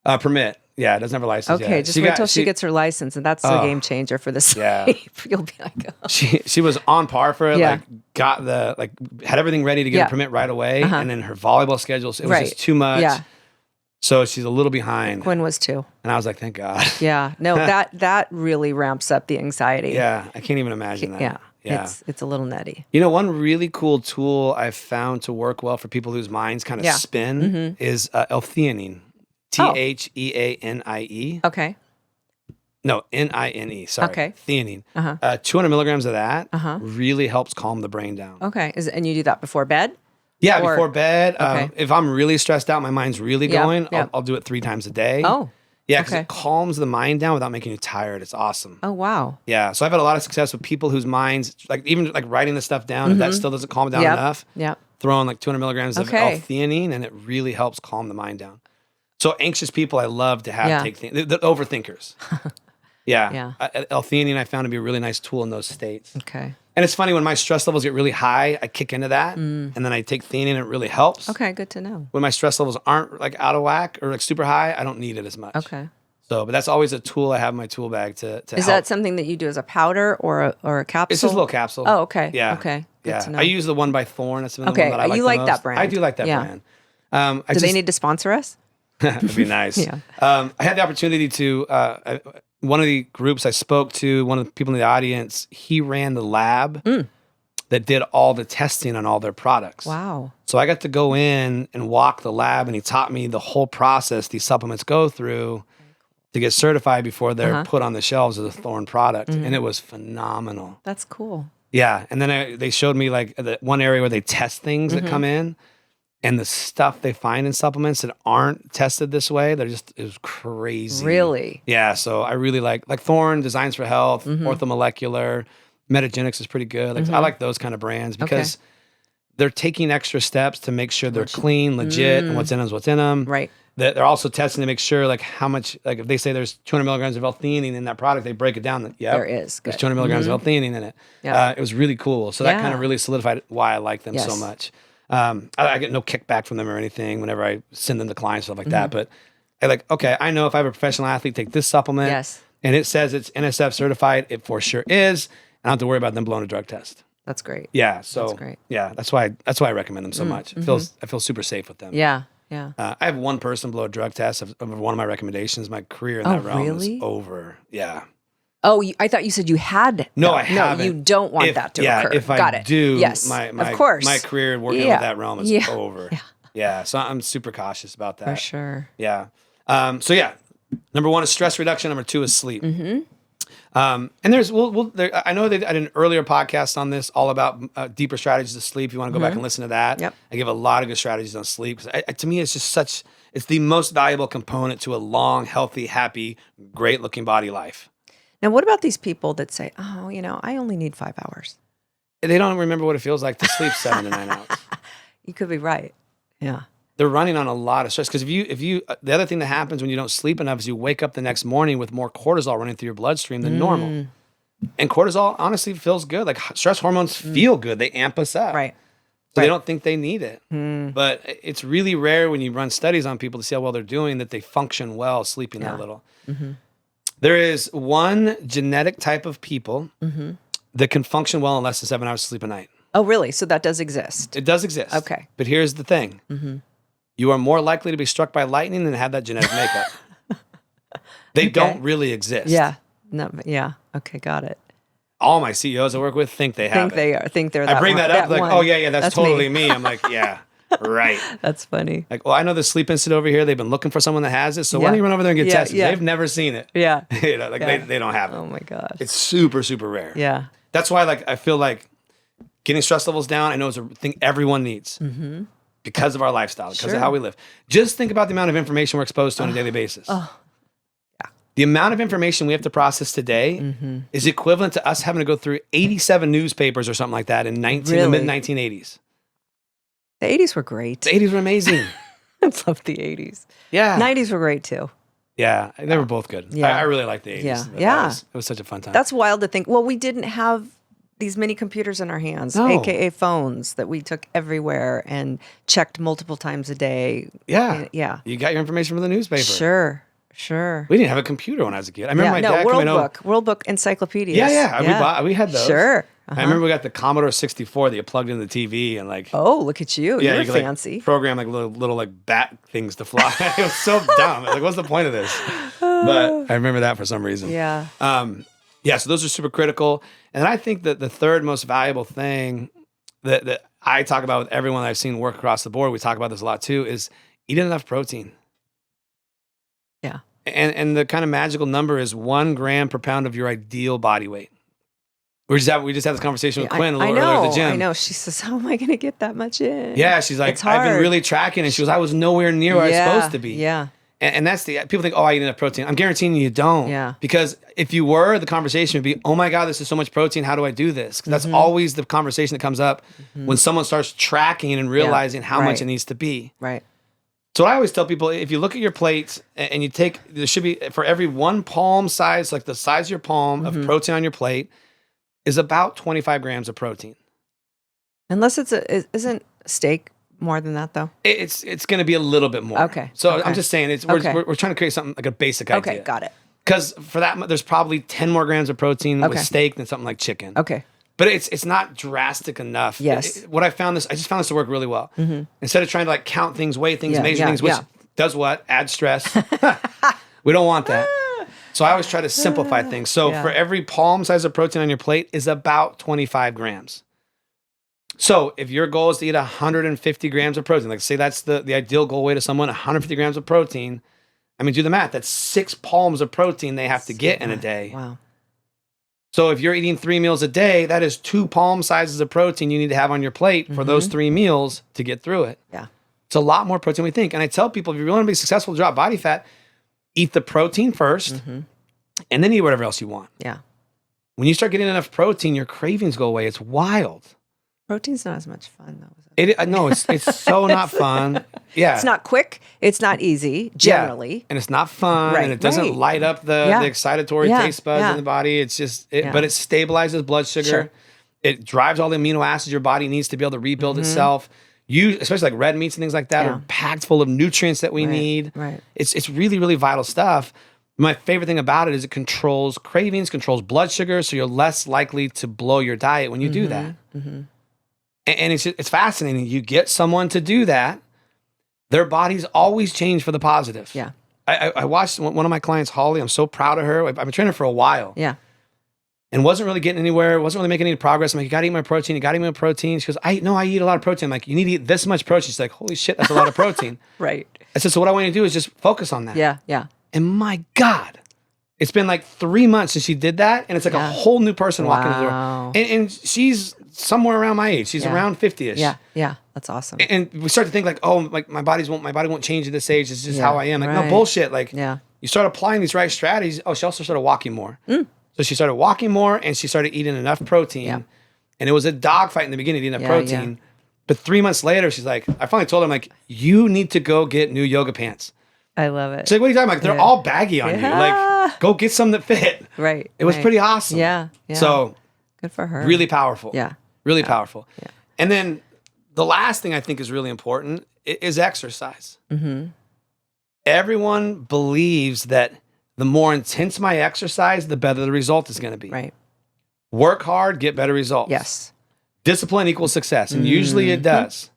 Speaker 1: Permit. Yeah, it doesn't have her license yet.
Speaker 2: Okay, just wait till she gets her license, and that's a game changer for the sleep.
Speaker 1: Yeah.
Speaker 2: You'll be like, oh.
Speaker 1: She was on par for it. Got had everything ready to get a permit right away, and then her volleyball schedule, it was just too much. Yeah. So she's a little behind.
Speaker 2: Quinn was too.
Speaker 1: And I was like, thank God.
Speaker 2: Yeah. No, that really ramps up the anxiety.
Speaker 1: Yeah. I can't even imagine that.
Speaker 2: Yeah. It's a little nutty.
Speaker 1: One really cool tool I've found to work well for people whose minds kind of spin is L-Theanine. Theanine.
Speaker 2: Okay.
Speaker 1: No, Nine. Sorry.
Speaker 2: Okay.
Speaker 1: Theanine. 200 milligrams of that really helps calm the brain down.
Speaker 2: Okay. And you do that before bed?
Speaker 1: Yeah, before bed. If I'm really stressed out, my mind's really going, I'll do it 3 times a day.
Speaker 2: Oh.
Speaker 1: Yeah, because it calms the mind down without making you tired. It's awesome.
Speaker 2: Oh, wow.
Speaker 1: Yeah, so I've had a lot of success with people whose minds, even writing this stuff down, if that still doesn't calm down enough, throw in 200 milligrams of L-Theanine, and it really helps calm the mind down. So anxious people, I love to have take things. The overthinkers. L-Theanine I found to be a really nice tool in those states.
Speaker 2: Okay.
Speaker 1: And it's funny, when my stress levels get really high, I kick into that, and then I take theanine, and it really helps.
Speaker 2: Okay, good to know.
Speaker 1: When my stress levels aren't out of whack or super high, I don't need it as much.
Speaker 2: Okay.
Speaker 1: So, but that's always a tool I have in my tool bag to help.
Speaker 2: Is that something that you do as a powder or a capsule?
Speaker 1: It's just a little capsule.
Speaker 2: Oh, okay.
Speaker 1: Yeah.
Speaker 2: Okay. Good to know.
Speaker 1: I use the one by Thorne. That's the one that I like
Speaker 2: you
Speaker 1: the
Speaker 2: like
Speaker 1: most.
Speaker 2: that brand.
Speaker 1: I do like that brand.
Speaker 2: Do they need to sponsor us?
Speaker 1: That'd be nice. I had the opportunity to, one of the groups I spoke to, one of the people in the audience, he ran the lab that did all the testing on all their products.
Speaker 2: Wow.
Speaker 1: So I got to go in and walk the lab, and he taught me the whole process these supplements go through to get certified before they're put on the shelves as a Thorne product. And it was phenomenal.
Speaker 2: That's cool.
Speaker 1: Yeah. And then they showed me the one area where they test things that come in. And the stuff they find in supplements that aren't tested this way, it was crazy.
Speaker 2: Really?
Speaker 1: Yeah. So I really like Thorne, Designs for Health, Orthomolecular, Metagenics is pretty good. I like those kind of brands because they're taking extra steps to make sure they're clean, legit, and what's in them is what's in them.
Speaker 2: Right.
Speaker 1: They're also testing to make sure how much, if they say there's 200 milligrams of L-Theanine in that product, they break it down.
Speaker 2: There is. Good.
Speaker 1: There's 200 milligrams of L-Theanine in it. Yeah. It was really cool. So that kind of really solidified why I like them so much. I get no kickback from them or anything whenever I send them to clients, stuff like that. But I know if I have a professional athlete take this supplement and it says it's NSF certified, it for sure is. I don't have to worry about them blowing a drug test.
Speaker 2: That's great.
Speaker 1: Yeah. So
Speaker 2: that's great.
Speaker 1: Yeah, that's why I recommend them so much. I feel super safe with them.
Speaker 2: Yeah. Yeah.
Speaker 1: I have one person blow a drug test of one of my recommendations. My career in that realm is over. Yeah.
Speaker 2: Oh, I thought you said you had.
Speaker 1: No, I haven't.
Speaker 2: No, you don't want that to occur.
Speaker 1: If I do, of
Speaker 2: course.
Speaker 1: My career working with that realm is over. Yeah. So I'm super cautious about that.
Speaker 2: For sure.
Speaker 1: Yeah. Number 1 is stress reduction. Number 2 is sleep. And there's, I know that I did an earlier podcast on this, all about deeper strategies of sleep. If you want to go back and listen to that, I give a lot of good strategies on sleep. To me, it's just it's the most valuable component to a long, healthy, happy, great looking body life.
Speaker 2: Now, what about these people that say, oh, I only need 5 hours?
Speaker 1: They don't remember what it feels like to sleep 7 to 9 hours.
Speaker 2: You could be right. Yeah.
Speaker 1: They're running on a lot of stress because if you the other thing that happens when you don't sleep enough is you wake up the next morning with more cortisol running through your bloodstream than normal. And cortisol honestly feels good. Like stress hormones feel good. They amp us up.
Speaker 2: Right.
Speaker 1: So they don't think they need it. But it's really rare when you run studies on people to see how well they're doing that they function well sleeping that little. There is one genetic type of people that can function well in less than 7 hours of sleep a night.
Speaker 2: Oh, really? So that does exist?
Speaker 1: It does exist.
Speaker 2: Okay.
Speaker 1: But here's the thing. You are more likely to be struck by lightning than have that genetic makeup. They don't really exist.
Speaker 2: Yeah. No. Yeah. Okay. Got it.
Speaker 1: all my CEOs I work with think they have
Speaker 2: think they're that
Speaker 1: I bring
Speaker 2: one,
Speaker 1: that up like,
Speaker 2: one.
Speaker 1: oh yeah, that's totally
Speaker 2: me.
Speaker 1: me. I'm like, yeah, right.
Speaker 2: That's funny.
Speaker 1: Like, well, I know the Sleep Institute over here. They've been looking for someone that has it. So why don't you run over there and get tested? They've never seen it.
Speaker 2: Yeah.
Speaker 1: You know, like they don't have it.
Speaker 2: Oh my gosh.
Speaker 1: It's super, super rare.
Speaker 2: Yeah.
Speaker 1: That's why like I feel like getting stress levels down, I know is a thing everyone needs because of our lifestyle, because of how we live. Just think about the amount of information we're exposed to on a daily basis. The amount of information we have to process today is equivalent to us having to go through 87 newspapers or something like that in the mid-1980s.
Speaker 2: The 80s were great.
Speaker 1: The 80s were amazing.
Speaker 2: I love the 80s.
Speaker 1: Yeah.
Speaker 2: 90s were great too.
Speaker 1: Yeah, they were both good.
Speaker 2: Yeah.
Speaker 1: I really liked the 80s.
Speaker 2: Yeah.
Speaker 1: Yeah. It was such a fun time.
Speaker 2: That's wild to think. Well, we didn't have these mini computers in our hands, AKA phones that we took everywhere and checked multiple times a day.
Speaker 1: Yeah.
Speaker 2: Yeah.
Speaker 1: You got your information from the newspaper.
Speaker 2: Sure.
Speaker 1: We didn't have a computer when I was a kid. I remember my dad coming over.
Speaker 2: World Book encyclopedias.
Speaker 1: Yeah. We had those.
Speaker 2: Sure.
Speaker 1: I remember we got the Commodore 64 that you plugged into the TV and like.
Speaker 2: Oh, look at you. You're
Speaker 1: could,
Speaker 2: fancy.
Speaker 1: Like, program like little like bat things to fly. It was so dumb. Like, what's the point of this? But I remember that for some reason.
Speaker 2: Yeah.
Speaker 1: So those are super critical. And I think that the third most valuable thing that I talk about with everyone that I've seen work across the board, we talk about this a lot too, is eating enough protein.
Speaker 2: Yeah.
Speaker 1: And the kind of magical number is 1 gram per pound of your ideal body weight. We just had this conversation with Quinn a little earlier at the gym.
Speaker 2: I know. She says, how am I going to get that much in?
Speaker 1: Yeah, she's like, I've been really tracking. And she goes, I was nowhere near where I was supposed to be.
Speaker 2: Yeah.
Speaker 1: And that's people think, oh, I eat enough protein. I'm guaranteeing you don't.
Speaker 2: Yeah.
Speaker 1: Because if you were, the conversation would be, oh my God, this is so much protein. How do I do this? Because that's always the conversation that comes up when someone starts tracking and realizing how much it needs to be.
Speaker 2: Right.
Speaker 1: So I always tell people, if you look at your plates and you take, there should be, for every 1 palm size, like the size of your palm of protein on your plate, is about 25 grams of protein.
Speaker 2: Unless isn't steak more than that though?
Speaker 1: It's going to be a little bit more.
Speaker 2: Okay.
Speaker 1: So I'm just saying, we're trying to create something like a basic idea.
Speaker 2: Okay, got it.
Speaker 1: Because for that, there's probably 10 more grams of protein with steak than something like chicken.
Speaker 2: Okay.
Speaker 1: But it's not drastic enough.
Speaker 2: Yes.
Speaker 1: I just found this to work really well. Instead of trying to like count things, weigh things, measure things, which does what? Add stress. We don't want that. So I always try to simplify things. So for every palm size of protein on your plate is about 25 grams. So if your goal is to eat 150 grams of protein, like say that's the ideal goal weight of someone, 150 grams of protein, I mean, do the math. That's 6 palms of protein they have to get in a day.
Speaker 2: Wow.
Speaker 1: So if you're eating 3 meals a day, that is 2 palm sizes of protein you need to have on your plate for those 3 meals to get through it.
Speaker 2: Yeah.
Speaker 1: It's a lot more protein than we think. And I tell people, if you really want to be successful to drop body fat, eat the protein first and then eat whatever else you want.
Speaker 2: Yeah.
Speaker 1: When you start getting enough protein, your cravings go away. It's wild.
Speaker 2: Protein's not as much fun though.
Speaker 1: No, it's so not fun. Yeah.
Speaker 2: It's not quick. It's not easy, generally.
Speaker 1: Yeah. And it's not fun.
Speaker 2: Right,
Speaker 1: and it doesn't light up the excitatory taste buds in the body. It's just, but it stabilizes blood sugar.
Speaker 2: Sure.
Speaker 1: It drives all the amino acids your body needs to be able to rebuild itself. Especially like red meats and things like that, are packed full of nutrients that we need.
Speaker 2: Right.
Speaker 1: It's really, really vital stuff. My favorite thing about it is it controls cravings, controls blood sugar, so you're less likely to blow your diet when you do that. And it's fascinating. You get someone to do that, their bodies always change for the positive.
Speaker 2: Yeah.
Speaker 1: I watched one of my clients, Holly. I'm so proud of her. I've been training her for a while.
Speaker 2: Yeah.
Speaker 1: And wasn't really getting anywhere, wasn't really making any progress. I'm like, you gotta eat my protein, you gotta eat my protein. She goes, I eat a lot of protein. I'm like, you need to eat this much protein. She's like, holy shit, that's a lot of protein.
Speaker 2: Right.
Speaker 1: I said, so what I want you to do is just focus on that.
Speaker 2: Yeah, yeah.
Speaker 1: And my God, it's been like 3 months since she did that. And it's like a whole new person walking in the door. And she's somewhere around my age. She's around 50-ish.
Speaker 2: Yeah, yeah. That's awesome.
Speaker 1: And we start to think like, oh, like my body won't change at this age. It's just how I am. Like, no bullshit. Like, you start applying these right strategies. Oh, she also started walking more. So she started walking more and she started eating enough protein. Yeah. And it was a dogfight in the beginning to eat enough protein. Yeah. But 3 months later, she's like, I finally told her, I'm like, you need to go get new yoga pants.
Speaker 2: I love it.
Speaker 1: She's like, what are you talking about? Like, they're all baggy on you. Like, go get some that fit.
Speaker 2: Right.
Speaker 1: It was pretty awesome.
Speaker 2: Yeah.
Speaker 1: So
Speaker 2: good for her.
Speaker 1: Really powerful.
Speaker 2: Yeah.
Speaker 1: Really powerful.
Speaker 2: Yeah.
Speaker 1: And then the last thing I think is really important is exercise. Everyone believes that the more intense my exercise, the better the result is going to be.
Speaker 2: Right.
Speaker 1: Work hard, get better results.
Speaker 2: Yes.
Speaker 1: Discipline equals success. And usually it does.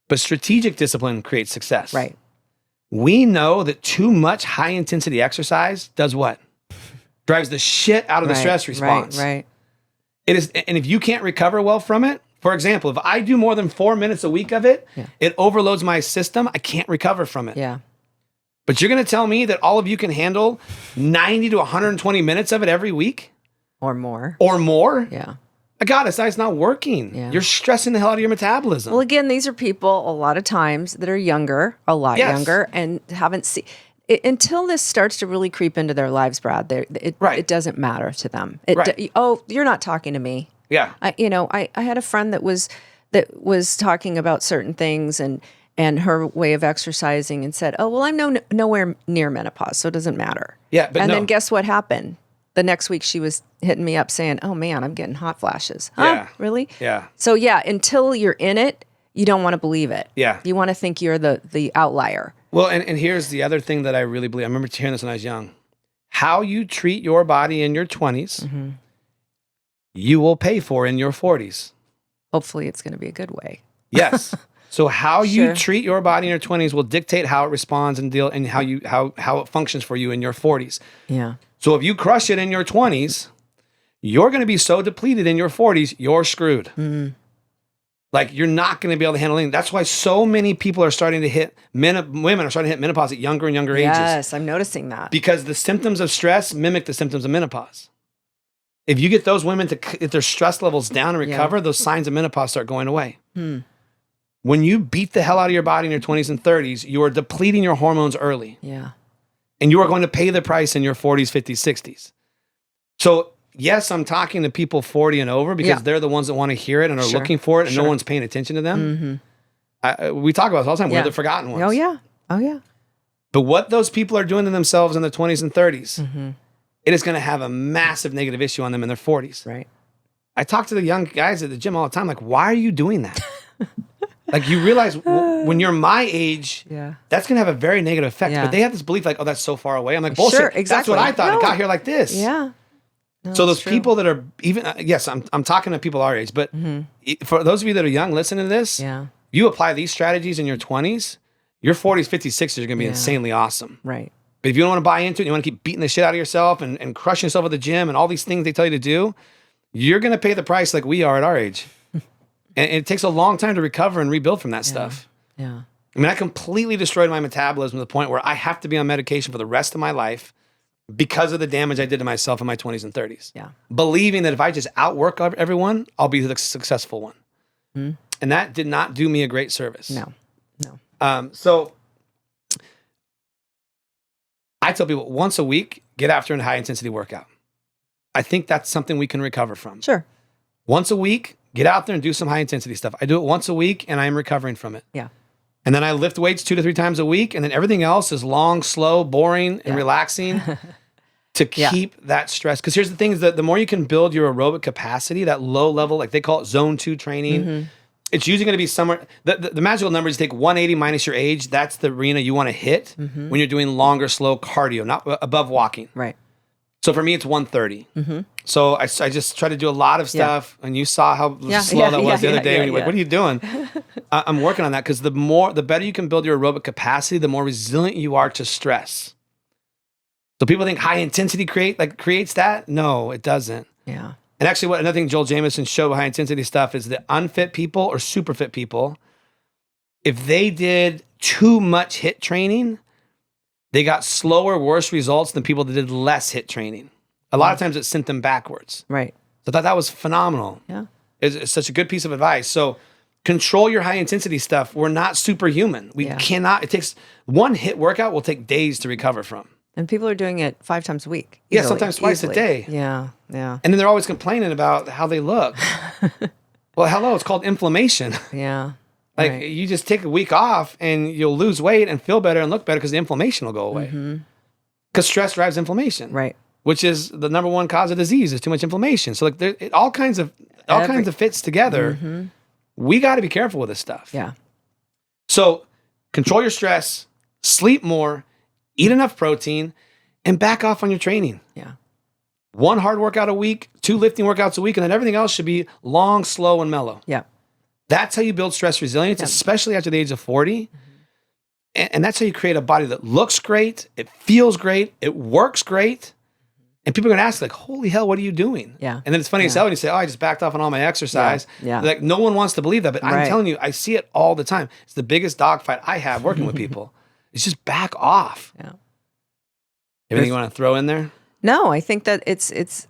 Speaker 1: But strategic discipline creates success.
Speaker 2: Right.
Speaker 1: We know that too much high intensity exercise does what? drives the shit out of the stress response.
Speaker 2: Right.
Speaker 1: It is, and if you can't recover well from it, for example, if I do more than 4 minutes a week of it, it overloads my system. I can't recover from it.
Speaker 2: Yeah.
Speaker 1: But you're going to tell me that all of you can handle 90 to 120 minutes of it every week?
Speaker 2: Or more.
Speaker 1: Or more?
Speaker 2: Yeah.
Speaker 1: God, it's not working.
Speaker 2: Yeah.
Speaker 1: You're stressing the hell out of your metabolism.
Speaker 2: Well, again, these are people a lot of times that are younger, a lot younger, and haven't seen... Until this starts to really creep into their lives, Brad, it doesn't matter to them. You're not talking to me.
Speaker 1: Yeah.
Speaker 2: I had a friend that was talking about certain things and her way of exercising and said, "Oh, well, I'm nowhere near menopause, so it doesn't matter."
Speaker 1: Yeah, but
Speaker 2: then guess what happened? The next week she was hitting me up saying, "Oh man, I'm getting hot flashes." Huh?
Speaker 1: Yeah.
Speaker 2: Really?
Speaker 1: Yeah.
Speaker 2: So until you're in it, you don't want to believe it.
Speaker 1: Yeah.
Speaker 2: You want to think you're the outlier.
Speaker 1: Well, and here's the other thing that I really believe. I remember hearing this when I was young. How you treat your body in your 20s, you will pay for in your 40s.
Speaker 2: Hopefully it's going to be a good way.
Speaker 1: Yes. So how you treat your body in your 20s will dictate how it responds and how it functions for you in your 40s.
Speaker 2: Yeah.
Speaker 1: So if you crush it in your 20s, you're going to be so depleted in your 40s, you're screwed. Mm-hmm. Like, you're not going to be able to handle anything. That's why so many people are starting to hit, women are starting to hit menopause at younger and younger ages.
Speaker 2: Yes, I'm noticing that.
Speaker 1: Because the symptoms of stress mimic the symptoms of menopause. If you get those women to get their stress levels down and recover, those signs of menopause start going away. When you beat the hell out of your body in your 20s and 30s, you are depleting your hormones early.
Speaker 2: Yeah.
Speaker 1: And you are going to pay the price in your 40s, 50s, 60s. So, yes, I'm talking to people 40 and over because they're the ones that want to hear it and are looking for it, and no one's paying attention to them. We talk about this all the time. We're the forgotten ones.
Speaker 2: Oh, yeah.
Speaker 1: But what those people are doing to themselves in their 20s and 30s, it is going to have a massive negative issue on them in their 40s.
Speaker 2: Right.
Speaker 1: I talk to the young guys at the gym all the time, like, why are you doing that? Like, you realize when you're my age, that's going to have a very negative effect. But they have this belief like, oh, that's so far away. I'm like, bullshit.
Speaker 2: Sure, exactly.
Speaker 1: That's what I thought. It got here like this.
Speaker 2: Yeah. No,
Speaker 1: so those people that are even, yes, I'm talking to people our age, but for those of you that are young listening to this, you apply these strategies in your 20s, your 40s, 50s, 60s are going to be insanely awesome.
Speaker 2: Right.
Speaker 1: But if you don't want to buy into it, you want to keep beating the shit out of yourself and crushing yourself at the gym and all these things they tell you to do, you're going to pay the price like we are at our age. And it takes a long time to recover and rebuild from that stuff.
Speaker 2: Yeah.
Speaker 1: I mean, I completely destroyed my metabolism to the point where I have to be on medication for the rest of my life because of the damage I did to myself in my 20s and 30s.
Speaker 2: Yeah. Believing
Speaker 1: that if I just outwork everyone, I'll be the successful one. And that did not do me a great service.
Speaker 2: No.
Speaker 1: So I tell people once a week, get after a high intensity workout. I think that's something we can recover from.
Speaker 2: Sure.
Speaker 1: Once a week, get out there and do some high intensity stuff. I do it once a week and I am recovering from it.
Speaker 2: Yeah.
Speaker 1: And then I lift weights 2 to 3 times a week. And then everything else is long, slow, boring, and relaxing to keep that stress. Because here's the thing is that the more you can build your aerobic capacity, that low level, like they call it zone 2 training, it's usually going to be somewhere, the magical number is take 180 minus your age. That's the arena you want to hit when you're doing longer, slow cardio, not above walking.
Speaker 2: Right.
Speaker 1: So for me, it's 130. So I just try to do a lot of stuff, and you saw how slow that was the other day. When you're like, "What are you doing?" I'm working on that because the better you can build your aerobic capacity, the more resilient you are to stress. So people think high intensity creates that. No, it doesn't.
Speaker 2: Yeah.
Speaker 1: And actually, another thing Joel Jamieson showed with high intensity stuff is that unfit people or super fit people, if they did too much HIIT training, they got slower, worse results than people that did less HIIT training. A lot of times it sent them backwards.
Speaker 2: Right.
Speaker 1: So I thought that was phenomenal.
Speaker 2: Yeah.
Speaker 1: It's such a good piece of advice. So control your high intensity stuff. We're not superhuman. We cannot, it takes one HIIT workout will take days to recover from.
Speaker 2: And people are doing it 5 times a week.
Speaker 1: Yeah, sometimes twice a day.
Speaker 2: Yeah, yeah.
Speaker 1: And then they're always complaining about how they look. Well, hello, it's called inflammation.
Speaker 2: Yeah.
Speaker 1: Like you just take a week off and you'll lose weight and feel better and look better because the inflammation will go away. Because stress drives inflammation.
Speaker 2: Right.
Speaker 1: Which is the number one cause of disease is too much inflammation. So like all kinds of fits together. We got to be careful with this stuff.
Speaker 2: Yeah.
Speaker 1: So control your stress, sleep more, eat enough protein, and back off on your training.
Speaker 2: Yeah.
Speaker 1: 1 hard workout a week, 2 lifting workouts a week, and then everything else should be long, slow, and mellow.
Speaker 2: Yeah.
Speaker 1: That's how you build stress resilience, especially after the age of 40. And that's how you create a body that looks great, it feels great, it works great, And people are going to ask like, holy hell, what are you doing?
Speaker 2: Yeah.
Speaker 1: And then it's funny as hell when you say, oh, I just backed off on all my exercise.
Speaker 2: Yeah.
Speaker 1: Like no one wants to believe that, but I'm
Speaker 2: Right.
Speaker 1: telling you, I see it all the time. It's the biggest dogfight I have working with people. It's just back off.
Speaker 2: Yeah.
Speaker 1: Anything you want to throw in there?
Speaker 2: No, I think that it's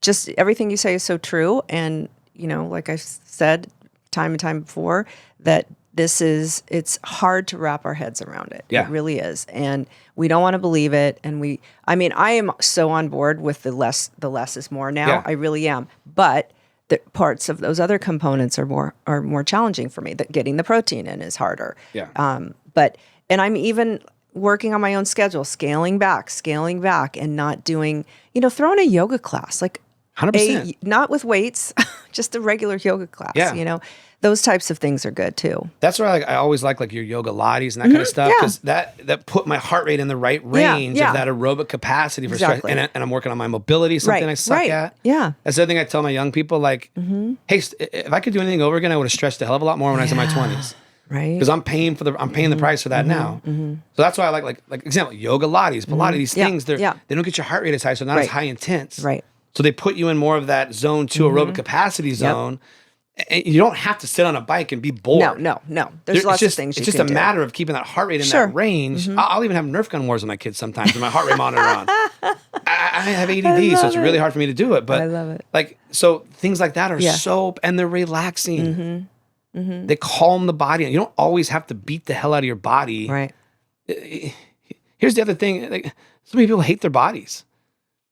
Speaker 2: just everything you say is so true. And, like I've said time and time before, that it's hard to wrap our heads around it.
Speaker 1: Yeah.
Speaker 2: It really is. And we don't want to believe it. And I am so on board with the less is more now.
Speaker 1: Yeah.
Speaker 2: I really am. But the parts of those other components are more challenging for me. That getting the protein in is harder.
Speaker 1: Yeah.
Speaker 2: And I'm even working on my own schedule, scaling back and not doing, throwing a yoga class, like
Speaker 1: 100%.
Speaker 2: not with weights, just a regular yoga class,
Speaker 1: Yeah.
Speaker 2: Those types of things are good too.
Speaker 1: That's why I always like your yoga lattes and that kind of stuff, because that put my heart rate in the right range of that aerobic capacity for stress. And I'm working on my mobility, something I suck at.
Speaker 2: Yeah.
Speaker 1: That's the other thing I tell my young people, like, hey, if I could do anything over again, I would have stretched a hell of a lot more when I was in my 20s.
Speaker 2: Right.
Speaker 1: Because I'm paying the price for that now. So that's why I like example, yoga lattes, but a lot of these things, they don't get your heart rate as high, so not as high intense.
Speaker 2: Right.
Speaker 1: So they put you in more of that zone 2 aerobic capacity zone. And you don't have to sit on a bike and be bored.
Speaker 2: No. There's lots of things you can do.
Speaker 1: It's just a matter of keeping that heart rate in that range. I'll even have Nerf gun wars with my kids sometimes with my heart rate monitor on. I have ADD, so it's really hard for me to do it. But
Speaker 2: I love it.
Speaker 1: Like, so things like that are and they're relaxing. They calm the body. You don't always have to beat the hell out of your body.
Speaker 2: Right.
Speaker 1: Here's the other thing. Like, so many people hate their bodies.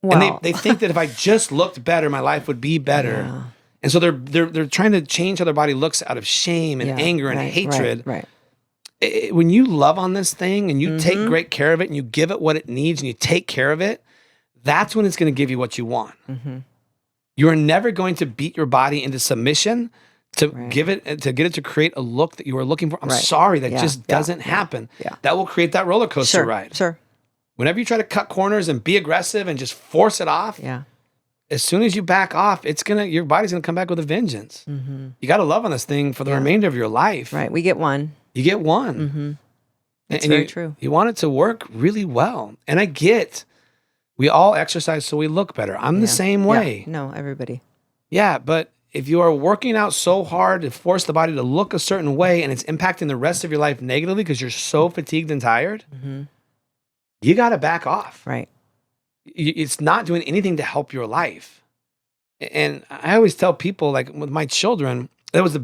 Speaker 2: Well.
Speaker 1: And they think that if I just looked better, my life would be better.
Speaker 2: Yeah.
Speaker 1: And so they're trying to change how their body looks out of shame and anger and hatred.
Speaker 2: Right.
Speaker 1: When you love on this thing and you take great care of it and you give it what it needs and you take care of it, that's when it's going to give you what you want. You are never going to beat your body into submission to get it to create a look that you are looking for. I'm sorry, that just doesn't happen.
Speaker 2: Yeah.
Speaker 1: That will create that roller coaster ride.
Speaker 2: Sure.
Speaker 1: Whenever you try to cut corners and be aggressive and just force it off, as soon as you back off, your body's gonna come back with a vengeance. You got to love on this thing for the remainder of your life.
Speaker 2: Right. We get one.
Speaker 1: You get one.
Speaker 2: That's very true.
Speaker 1: You want it to work really well. And I get, we all exercise so we look better. I'm the same way.
Speaker 2: Yeah. No, everybody.
Speaker 1: Yeah, but if you are working out so hard to force the body to look a certain way and it's impacting the rest of your life negatively because you're so fatigued and tired, you got to back off.
Speaker 2: Right.
Speaker 1: It's not doing anything to help your life. And I always tell people, like with my children, that was the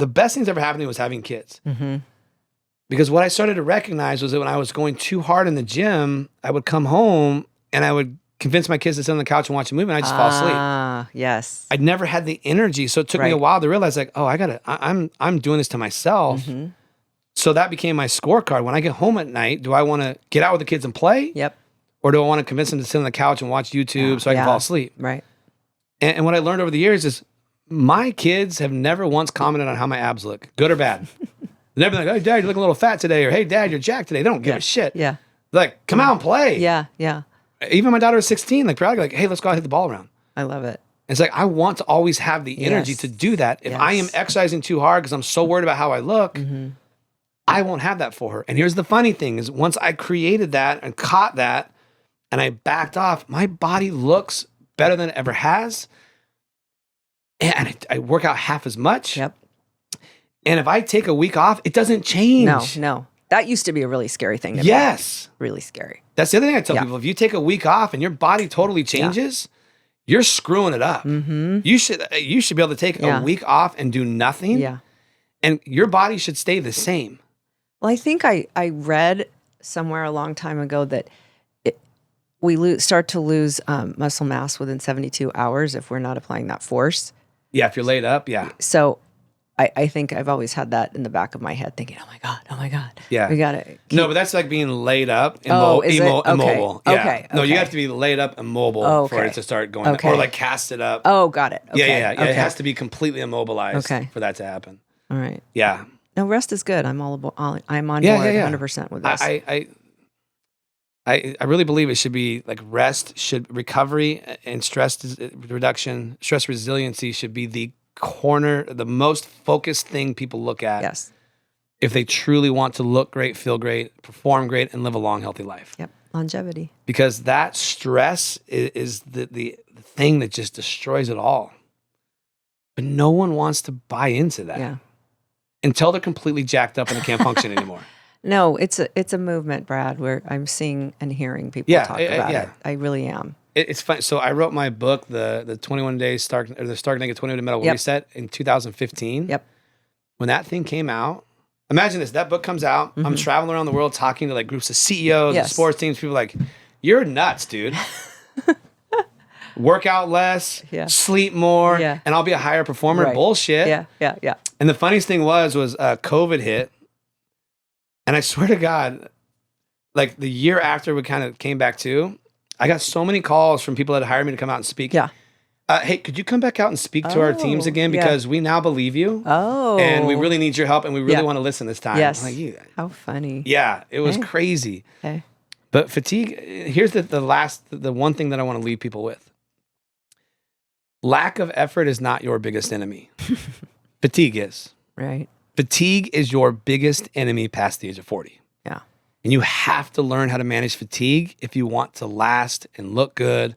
Speaker 1: best things ever happened to me was having kids. Because what I started to recognize was that when I was going too hard in the gym, I would come home and I would convince my kids to sit on the couch and watch a movie and I'd just fall asleep.
Speaker 2: Yes.
Speaker 1: I'd never had the energy. So it took me a while to realize like, oh, I'm doing this to myself. So that became my scorecard. When I get home at night, do I want to get out with the kids and play?
Speaker 2: Yep.
Speaker 1: Or do I want to convince them to sit on the couch and watch YouTube so I can fall asleep?
Speaker 2: Right.
Speaker 1: And what I learned over the years is my kids have never once commented on how my abs look, good or bad. They've never been like, "Oh, Dad, you're looking a little fat today," or "Hey, Dad, you're jacked today." They don't give a shit.
Speaker 2: Yeah.
Speaker 1: They're like, "Come out and play."
Speaker 2: Yeah. Yeah.
Speaker 1: Even my daughter is 16, like proudly like, "Hey, let's go out and hit the ball around."
Speaker 2: I love it.
Speaker 1: It's like I want to always have the energy to do that. If I am exercising too hard because I'm so worried about how I look, I won't have that for her. And here's the funny thing is once I created that and caught that and I backed off, my body looks better than it ever has. And I work out half as much.
Speaker 2: Yep.
Speaker 1: And if I take a week off, it doesn't change.
Speaker 2: No. That used to be a really scary thing to me.
Speaker 1: Yes.
Speaker 2: Really scary.
Speaker 1: That's the other thing I tell people. If you take a week off and your body totally changes, you're screwing it up. You should be able to take a week off and do nothing.
Speaker 2: Yeah.
Speaker 1: And your body should stay the same.
Speaker 2: Well, I think I read somewhere a long time ago that we start to lose muscle mass within 72 hours if we're not applying that force.
Speaker 1: Yeah, if you're laid up,
Speaker 2: So I think I've always had that in the back of my head thinking, oh my God.
Speaker 1: Yeah.
Speaker 2: We got to
Speaker 1: No, but that's like being laid up
Speaker 2: is it?
Speaker 1: immobile.
Speaker 2: Okay.
Speaker 1: Yeah.
Speaker 2: Okay.
Speaker 1: No, you have to be laid up immobile for it to start going up. Or like casted up.
Speaker 2: Oh, got it. Okay.
Speaker 1: Yeah.
Speaker 2: Okay.
Speaker 1: It has to be completely immobilized for that to happen.
Speaker 2: All right.
Speaker 1: Yeah.
Speaker 2: No, rest is good. I'm I'm on board 100% with this.
Speaker 1: I really believe it should be like recovery and stress reduction, stress resiliency should be the most focused thing people look at.
Speaker 2: Yes.
Speaker 1: If they truly want to look great, feel great, perform great, and live a long, healthy life.
Speaker 2: Yep. Longevity.
Speaker 1: Because that stress is the thing that just destroys it all. But no one wants to buy into that.
Speaker 2: Yeah.
Speaker 1: Until they're completely jacked up and they can't function anymore.
Speaker 2: No, it's a movement, Brad, where I'm seeing and hearing people talk about it. I really am.
Speaker 1: It's fun. So I wrote my book, the 21 Days Stark Naked 21 Day Metabolic Reset in 2015.
Speaker 2: Yep.
Speaker 1: When that thing came out, imagine this, that book comes out, I'm traveling around the world talking to like groups of CEOs and sports teams, people like, you're nuts, dude. Work out less, sleep more, and I'll be a higher performer. Right. Bullshit.
Speaker 2: Yeah.
Speaker 1: And the funniest thing was COVID hit. And I swear to God, like the year after we kind of came back to, I got so many calls from people that hired me to come out and speak.
Speaker 2: Yeah.
Speaker 1: Hey, could you come back out and speak to our teams again? Because we now believe you.
Speaker 2: Oh.
Speaker 1: And we really need your help and we really want to listen this time.
Speaker 2: Yes.
Speaker 1: I'm like,
Speaker 2: how funny.
Speaker 1: Yeah, it was crazy.
Speaker 2: Okay.
Speaker 1: But fatigue, here's the one thing that I want to leave people with. Lack of effort is not your biggest enemy. Fatigue is.
Speaker 2: Right.
Speaker 1: Fatigue is your biggest enemy past the age of 40.
Speaker 2: Yeah.
Speaker 1: And you have to learn how to manage fatigue if you want to last and look good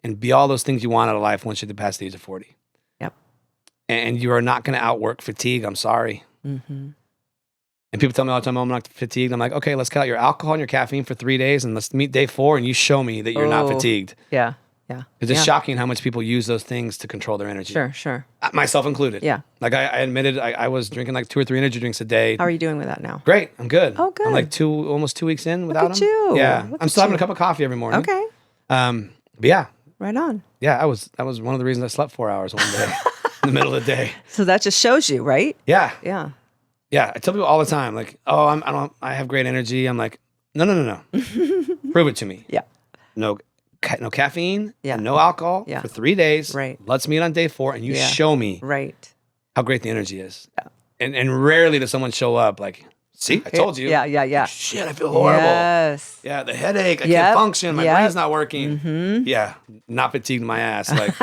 Speaker 1: and be all those things you want out of life once you're past the age of 40.
Speaker 2: Yep.
Speaker 1: And you are not going to outwork fatigue. I'm sorry.
Speaker 2: Mm-hmm.
Speaker 1: And people tell me all the time, oh, I'm not fatigued. I'm like, okay, let's cut out your alcohol and your caffeine for 3 days and let's meet day 4 and you show me that you're not fatigued.
Speaker 2: Yeah.
Speaker 1: Because it's shocking how much people use those things to control their energy.
Speaker 2: Sure.
Speaker 1: Myself included.
Speaker 2: Yeah.
Speaker 1: Like I admitted I was drinking like 2 or 3 energy drinks a day.
Speaker 2: How are you doing with that now?
Speaker 1: Great. I'm good.
Speaker 2: Oh, good.
Speaker 1: I'm like almost 2 weeks in without them.
Speaker 2: Look at you.
Speaker 1: Yeah. I'm still having a cup of coffee every morning.
Speaker 2: Okay.
Speaker 1: But yeah.
Speaker 2: Right on.
Speaker 1: Yeah, that was one of the reasons I slept 4 hours one day in the middle of the day.
Speaker 2: So that just shows you, right?
Speaker 1: Yeah.
Speaker 2: Yeah.
Speaker 1: Yeah. I tell people all the time, like, oh, I have great energy. I'm like, no. Prove it to me.
Speaker 2: Yeah.
Speaker 1: No caffeine,
Speaker 2: and
Speaker 1: no alcohol for 3 days.
Speaker 2: Right.
Speaker 1: Let's meet on day 4 and you show me how great the energy is. Yeah. And rarely does someone show up like, see, I told you.
Speaker 2: Yeah.
Speaker 1: Shit, I feel horrible.
Speaker 2: Yes.
Speaker 1: Yeah, the headache, I can't function, my brain's not working. Mm-hmm. Yeah, not fatigued my ass. Like,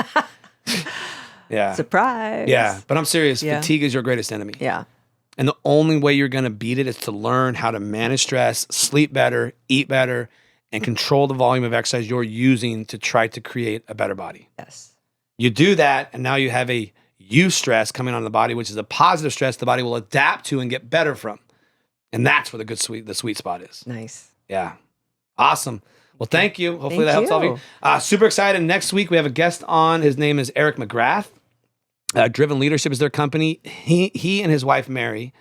Speaker 1: yeah.
Speaker 2: Surprise.
Speaker 1: Yeah, but I'm serious. Fatigue is your greatest enemy.
Speaker 2: Yeah.
Speaker 1: And the only way you're going to beat it is to learn how to manage stress, sleep better, eat better, and control the volume of exercise you're using to try to create a better body.
Speaker 2: Yes.
Speaker 1: You do that, and now you have a eustress coming on the body, which is a positive stress the body will adapt to and get better from. And that's where the sweet spot is.
Speaker 2: Nice.
Speaker 1: Yeah. Awesome. Well, thank you. Hopefully that helps all of you. Super excited. Next week, we have a guest on. His name is Eric McGrath. Driven Leadership is their company. He and his wife, Mary,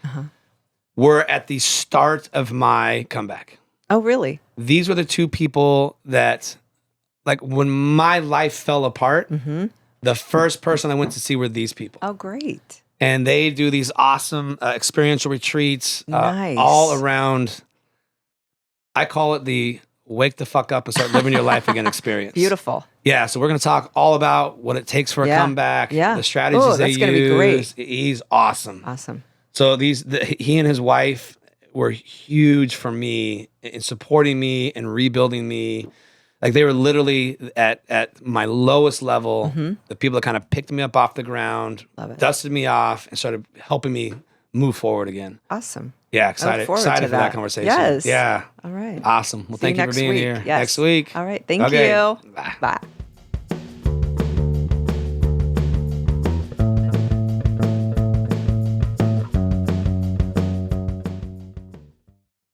Speaker 1: were at the start of my comeback.
Speaker 2: Oh, really?
Speaker 1: These were the 2 people that, like, when my life fell apart, the first person I went to see were these people.
Speaker 2: Oh, great.
Speaker 1: And they do these awesome experiential retreats
Speaker 2: nice.
Speaker 1: All around. I call it the wake the fuck up and start living your life again experience.
Speaker 2: Beautiful.
Speaker 1: Yeah, so we're going to talk all about what it takes for a comeback, the strategies they use.
Speaker 2: That's going to be great.
Speaker 1: He's awesome.
Speaker 2: Awesome.
Speaker 1: So he and his wife were huge for me in supporting me and rebuilding me. Like they were literally at my lowest level, the people that kind of picked me up off the ground, dusted me off, and started helping me move forward again.
Speaker 2: Awesome.
Speaker 1: Yeah, excited for that conversation.
Speaker 2: Yes.
Speaker 1: Yeah.
Speaker 2: All right.
Speaker 1: Awesome. Well, thank you for being here.
Speaker 2: Yes.
Speaker 1: Next week.
Speaker 2: All right. Thank you.
Speaker 1: Bye.
Speaker 2: Bye.